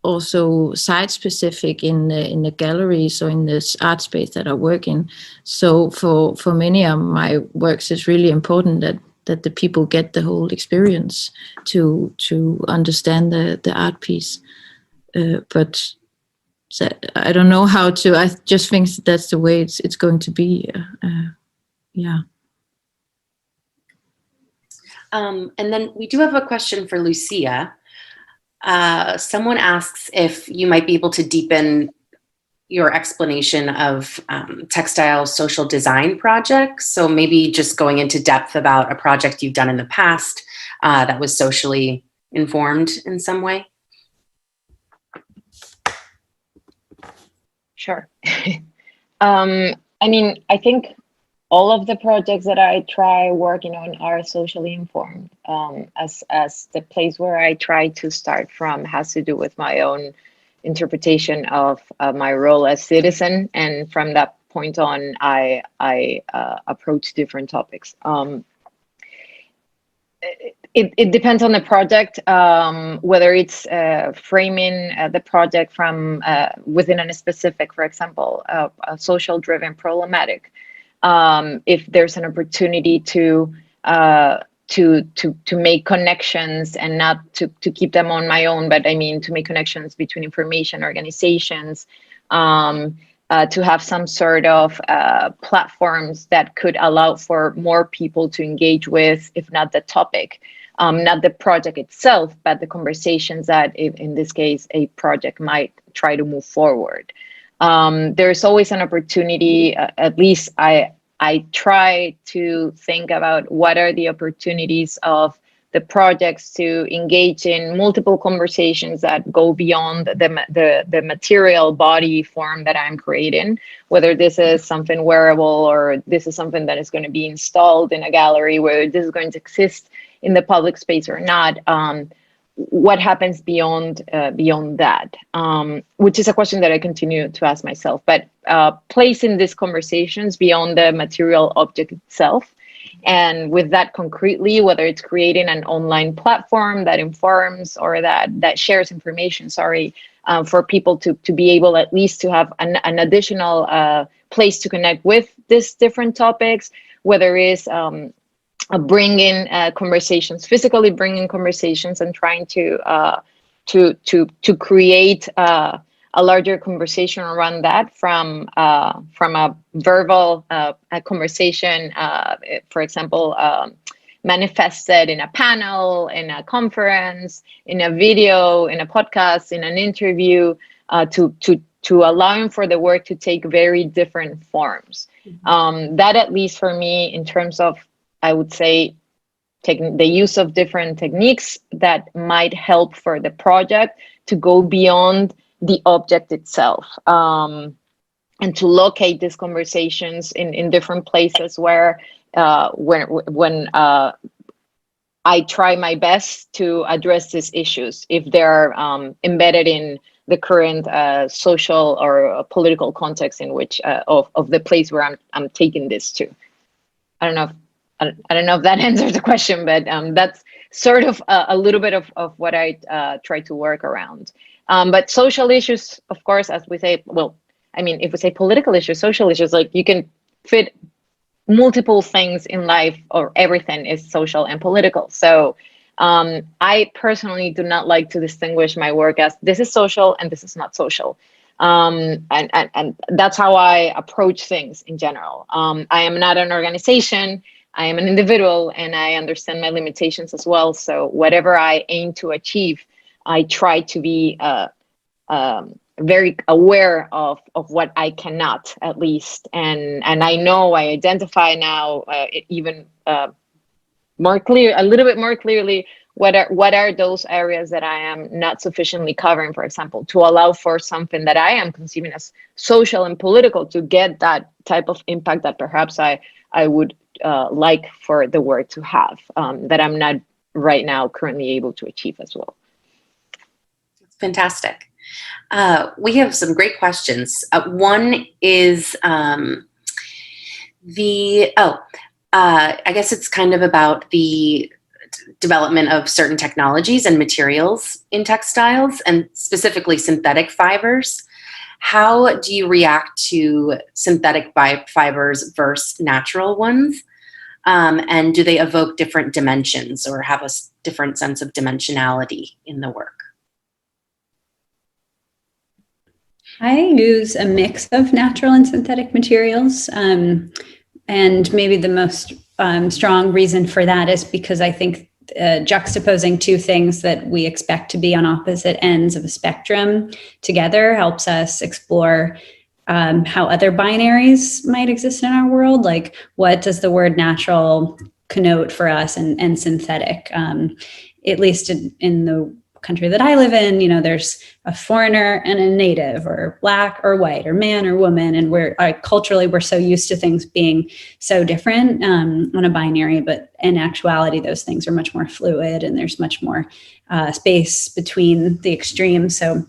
also site specific in the galleries or in this art space that I work in. So for many of my works, it's really important that the people get the whole experience to understand the art piece. But I don't know how to. I just think that's the way it's going to be. Yeah. And then we do have a question for Lucía. Someone asks if you might be able to deepen your explanation of textile social design projects. So maybe just going into depth about a project you've done in the past that was socially informed in some way. Sure. I mean, I think all of the projects that I try working on are socially informed, as the place where I try to start from has to do with my own interpretation of my role as citizen, and from that point on, I approach different topics. It depends on the project, whether it's framing the project from within a specific, for example, a social-driven problematic. If there's an opportunity to make connections and not to keep them on my own, but I mean to make connections between information organizations, to have some sort of platforms that could allow for more people to engage with, if not the topic, not the project itself, but the conversations that, in this case, a project might try to move forward. There's always an opportunity, at least I try to think about what are the opportunities of the projects to engage in multiple conversations that go beyond the material body form that I'm creating, whether this is something wearable or this is something that is going to be installed in a gallery, whether this is going to exist in the public space or not. What happens beyond that, which is a question that I continue to ask myself, but placing these conversations beyond the material object itself. And with that concretely, whether it's creating an online platform that informs or that shares information, for people to be able at least to have an additional place to connect with these different topics, whether it's bringing conversations, physically bringing conversations and trying to create a larger conversation around that from a verbal a conversation, for example, manifested in a panel, in a conference, in a video, in a podcast, in an interview, to allowing for the work to take very different forms. That, at least for me, in terms of, I would say, taking the use of different techniques that might help for the project to go beyond the object itself, and to locate these conversations in different places where when I try my best to address these issues, if they're embedded in the current social or political context in which of the place where I'm taking this to. I don't know if that answers the question, but that's sort of a little bit of what I try to work around. But social issues, of course, as we say, well, I mean, if we say political issues, social issues, like you can fit multiple things in life, or everything is social and political. So I personally do not like to distinguish my work as this is social and this is not social. And that's how I approach things in general. I am not an organization. I am an individual, and I understand my limitations as well. So whatever I aim to achieve, I try to be very aware of what I cannot, at least, and I know I identify now even more clear, a little bit more clearly, what are those areas that I am not sufficiently covering, for example, to allow for something that I am conceiving as social and political to get that type of impact that perhaps I would like for the work to have, that I'm not right now currently able to achieve as well. Fantastic. We have some great questions. One is I guess it's kind of about the development of certain technologies and materials in textiles, and specifically synthetic fibers. How do you react to synthetic fibers versus natural ones? And do they evoke different dimensions or have a different sense of dimensionality in the work? I use a mix of natural and synthetic materials. And maybe the most strong reason for that is because I think juxtaposing two things that we expect to be on opposite ends of a spectrum together helps us explore how other binaries might exist in our world. Like, what does the word natural connote for us, and synthetic? At least in the country that I live in, there's a foreigner and a native, or black or white, or man or woman. And culturally, we're so used to things being so different on a binary, but in actuality, those things are much more fluid, and there's much more space between the extremes. So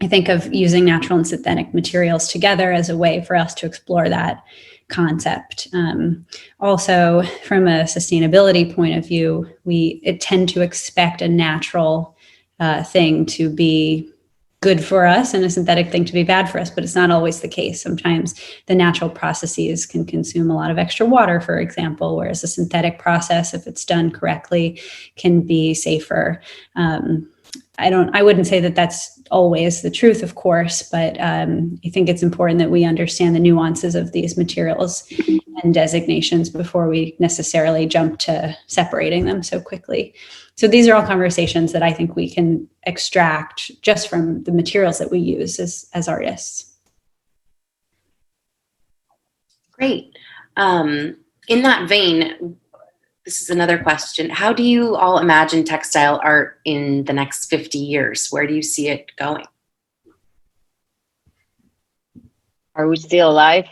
I think of using natural and synthetic materials together as a way for us to explore that concept. Also, from a sustainability point of view, we tend to expect a natural thing to be good for us and a synthetic thing to be bad for us, but it's not always the case. Sometimes the natural processes can consume a lot of extra water, for example, whereas a synthetic process, if it's done correctly, can be safer. I wouldn't say that that's always the truth, of course, but I think it's important that we understand the nuances of these materials and designations before we necessarily jump to separating them so quickly. So these are all conversations that I think we can extract just from the materials that we use as artists. Great. In that vein, this is another question. How do you all imagine textile art in the next 50 years? Where do you see it going? Are we still alive?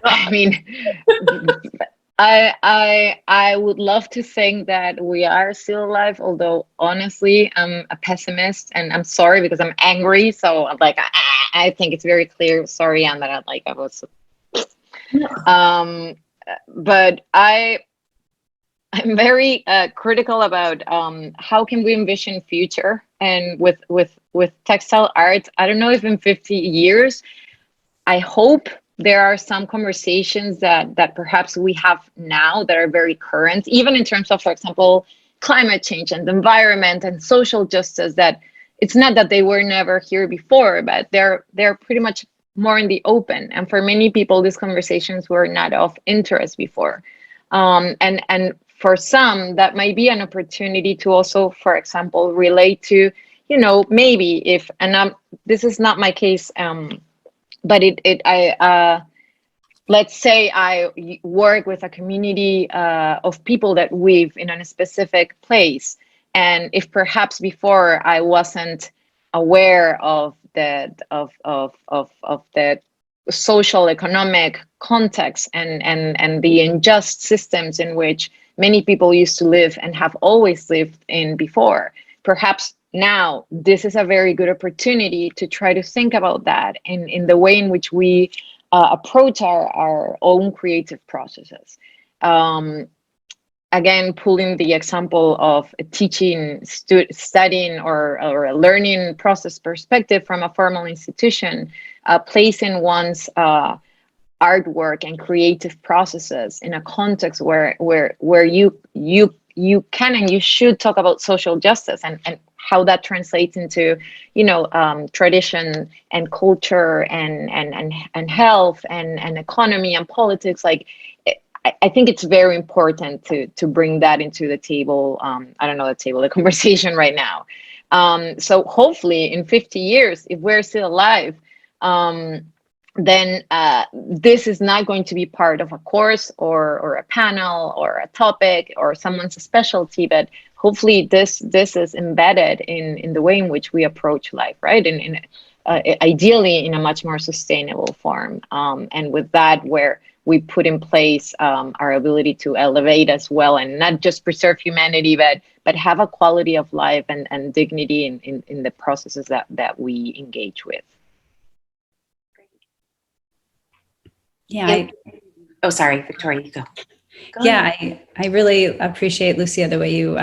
I mean, I would love to think that we are still alive, although honestly, I'm a pessimist, and I'm sorry because I'm angry. So I'm like, I think it's very clear. Sorry, Anne, that I was. But I'm very critical about how can we envision future, and with textile art. I don't know if in 50 years, I hope there are some conversations that perhaps we have now that are very current, even in terms of, for example, climate change and the environment and social justice, that it's not that they were never here before, but they're pretty much more in the open. And for many people, these conversations were not of interest before. And for some, that might be an opportunity to also, for example, relate to, maybe if, and this is not my case, but let's say I work with a community of people that live in a specific place, and if perhaps before I wasn't aware of the social economic context and the unjust systems in which many people used to live and have always lived in before, perhaps now this is a very good opportunity to try to think about that in the way in which we approach our own creative processes. Again, pulling the example of teaching, studying, or a learning process perspective from a formal institution, placing one's artwork and creative processes in a context where you can and you should talk about social justice and how that translates into, tradition and culture and health and economy and politics. Like, I think it's very important to bring that into the table. The conversation right now. So hopefully in 50 years, if we're still alive, then this is not going to be part of a course or a panel or a topic or someone's specialty, but hopefully this is embedded in the way in which we approach life, right? And ideally in a much more sustainable form. And with that, where we put in place our ability to elevate as well, and not just preserve humanity, but have a quality of life and dignity in the processes that we engage with. Yeah. Sorry, Victoria, you go. Yeah, I really appreciate, Lucia, the way you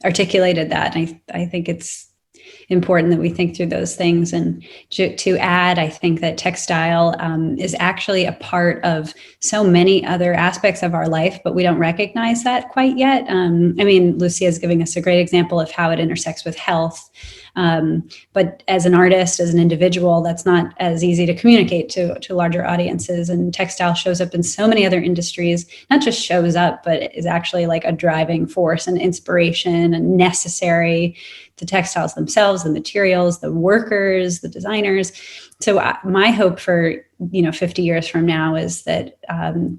articulated that. I think it's important that we think through those things. And to add, I think that textile is actually a part of so many other aspects of our life, but we don't recognize that quite yet. Lucia is giving us a great example of how it intersects with health. But as an artist, as an individual, that's not as easy to communicate to larger audiences. And textile shows up in so many other industries, not just shows up, but is actually like a driving force and inspiration and necessary to textiles themselves, the materials, the workers, the designers. So my hope for 50 years from now is that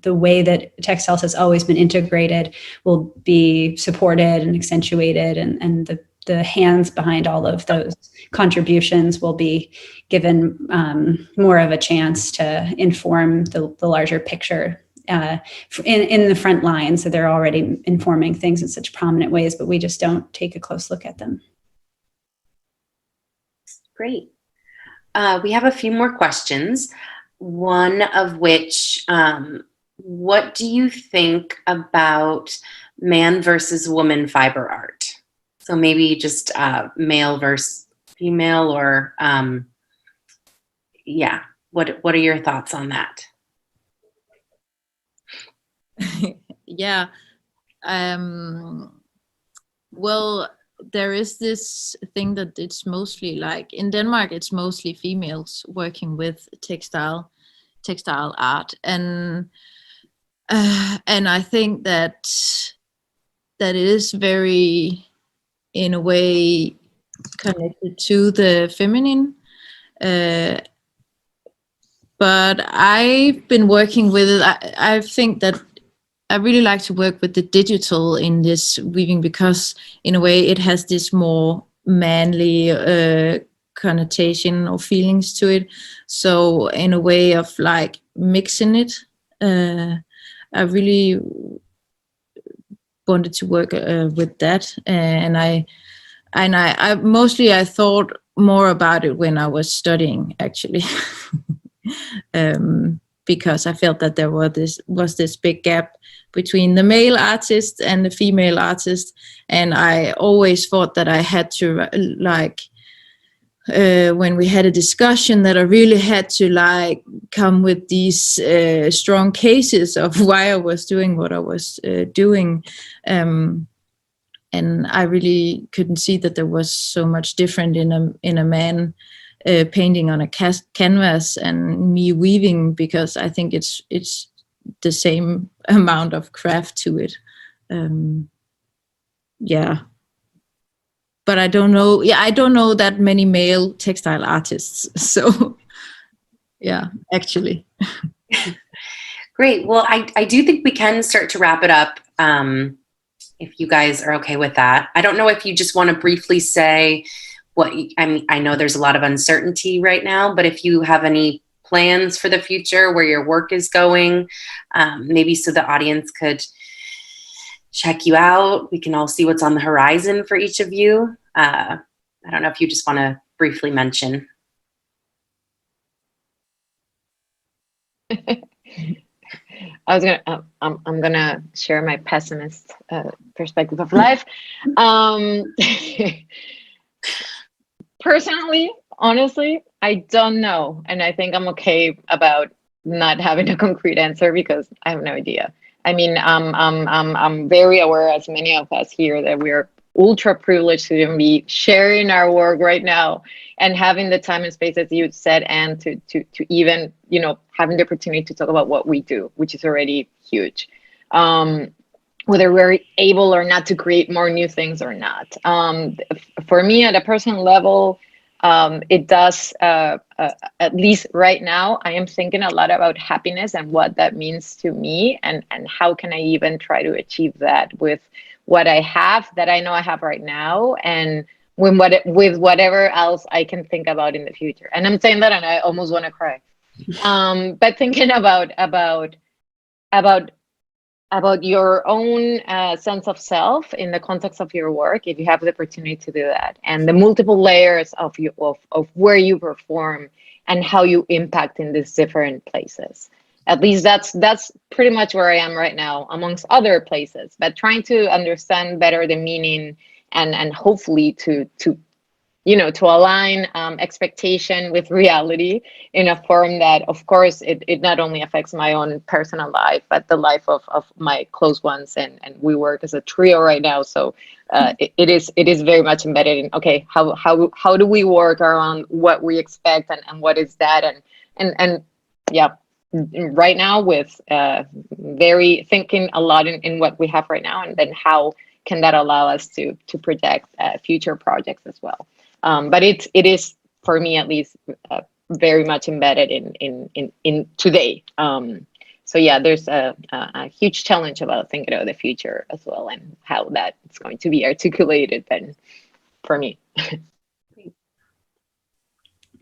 the way that textiles has always been integrated will be supported and accentuated, and the hands behind all of those contributions will be given more of a chance to inform the larger picture in the front line. So they're already informing things in such prominent ways, but we just don't take a close look at them. Great. We have a few more questions. one of which, what do you think about man versus woman fiber art? So maybe just male versus female, or yeah, what are your thoughts on that? Yeah. Well, there is this thing that it's mostly like in Denmark, it's mostly females working with textile art, and I think that it is very, in a way, connected to the feminine. But I've been working with it. I think that I really like to work with the digital in this weaving, because in a way it has this more manly connotation or feelings to it. So in a way of like mixing it, I really wanted to work with that, and I mostly I thought more about it when I was studying, actually. Because I felt that there was this big gap between the male artist and the female artist, and I always thought that I had to when we had a discussion, that I really had to like come with these strong cases of why I was doing what I was doing, and I really couldn't see that there was so much different in a man painting on a canvas and me weaving, because I think it's the same amount of craft to it. Yeah. But I don't know. Yeah, I don't know that many male textile artists. So, yeah, actually. Great. Well, I do think we can start to wrap it up, if you guys are okay with that. I don't know if you just want to briefly say I know there's a lot of uncertainty right now, but if you have any plans for the future, where your work is going, maybe so the audience could check you out. We can all see what's on the horizon for each of you. I don't know if you just want to briefly mention. I'm gonna share my pessimist perspective of life. Personally, honestly, I don't know, and I think I'm okay about not having a concrete answer, because I have no idea. I mean, I'm very aware, as many of us here, that we're ultra privileged to even be sharing our work right now and having the time and space, as you said, and to even, you know, having the opportunity to talk about what we do, which is already huge. Whether we're able or not to create more new things or not. For me, at a personal level, it does, at least right now, I am thinking a lot about happiness and what that means to me, and how can I even try to achieve that with what I have, that I know I have right now, and with whatever else I can think about in the future. And I'm saying that and I almost want to cry. But thinking about your own sense of self in the context of your work, if you have the opportunity to do that, and the multiple layers of where you perform and how you impact in these different places. At least that's pretty much where I am right now, amongst other places, but trying to understand better the meaning, and hopefully to align expectation with reality in a form that, of course, it not only affects my own personal life, but the life of my close ones. And we work as a trio right now. So it is very much embedded in, okay, how do we work around what we expect, and what is that? And yeah, right now with very thinking a lot in what we have right now, and then how can that allow us to project future projects as well. But it is, for me at least, very much embedded in today. So yeah, there's a huge challenge about thinking about the future as well, and how that is going to be articulated then for me.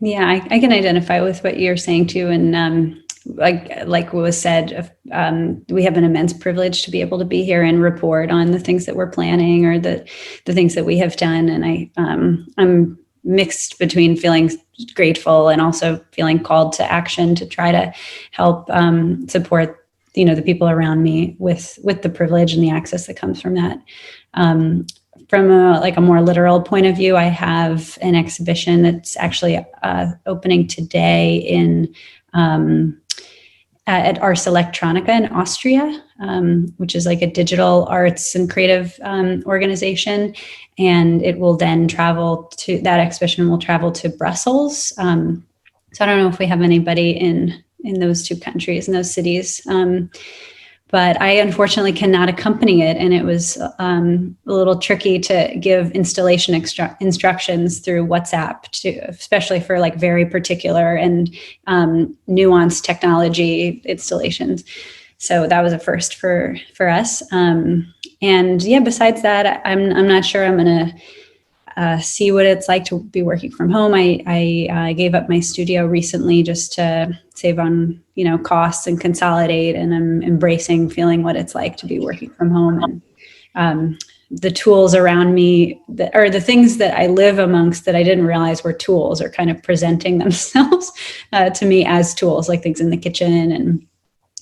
Yeah, I can identify with what you're saying too. And like what was said, we have an immense privilege to be able to be here and report on the things that we're planning, or the things that we have done. And I'm mixed between feeling grateful and also feeling called to action to try to help support the people around me with the privilege and the access that comes from that. From a more literal point of view, I have an exhibition that's actually opening today in at Ars Electronica in Austria, which is like a digital arts and creative organization. And it will then that exhibition will travel to Brussels. So I don't know if we have anybody in those two countries, in those cities. But I unfortunately cannot accompany it. And it was a little tricky to give installation instructions through WhatsApp, especially for like very particular and nuanced technology installations. So that was a first for us. And yeah, besides that, I'm not sure I'm going to see what it's like to be working from home. I gave up my studio recently just to save on, costs and consolidate. And I'm embracing feeling what it's like to be working from home. And the tools around me or the things that I live amongst that I didn't realize were tools are kind of presenting themselves to me as tools, like things in the kitchen and,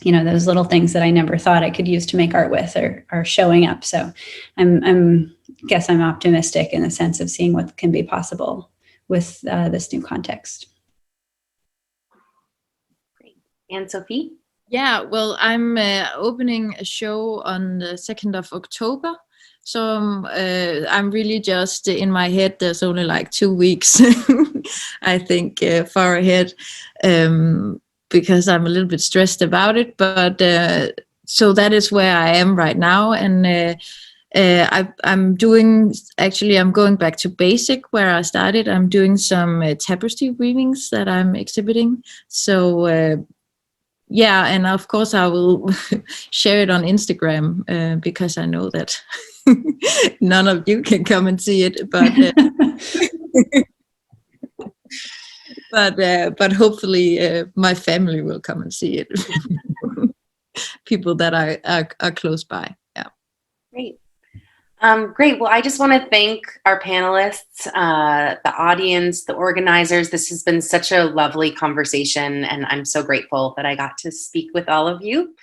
those little things that I never thought I could use to make art with are showing up. So I'm optimistic in the sense of seeing what can be possible with this new context. Great. And Sofie? Yeah, well, I'm opening a show on the 2nd of October. So I'm really just in my head, there's only like 2 weeks, I think, far ahead, because I'm a little bit stressed about it. But so that is where I am right now. And I'm going back to basic where I started. I'm doing some tapestry weavings that I'm exhibiting. So yeah, and of course I will share it on Instagram because I know that none of you can come and see it, but hopefully my family will come and see it. People that are close by. Yeah. Great. Great. Well, I just want to thank our panelists, the audience, the organizers. This has been such a lovely conversation, and I'm so grateful that I got to speak with all of you.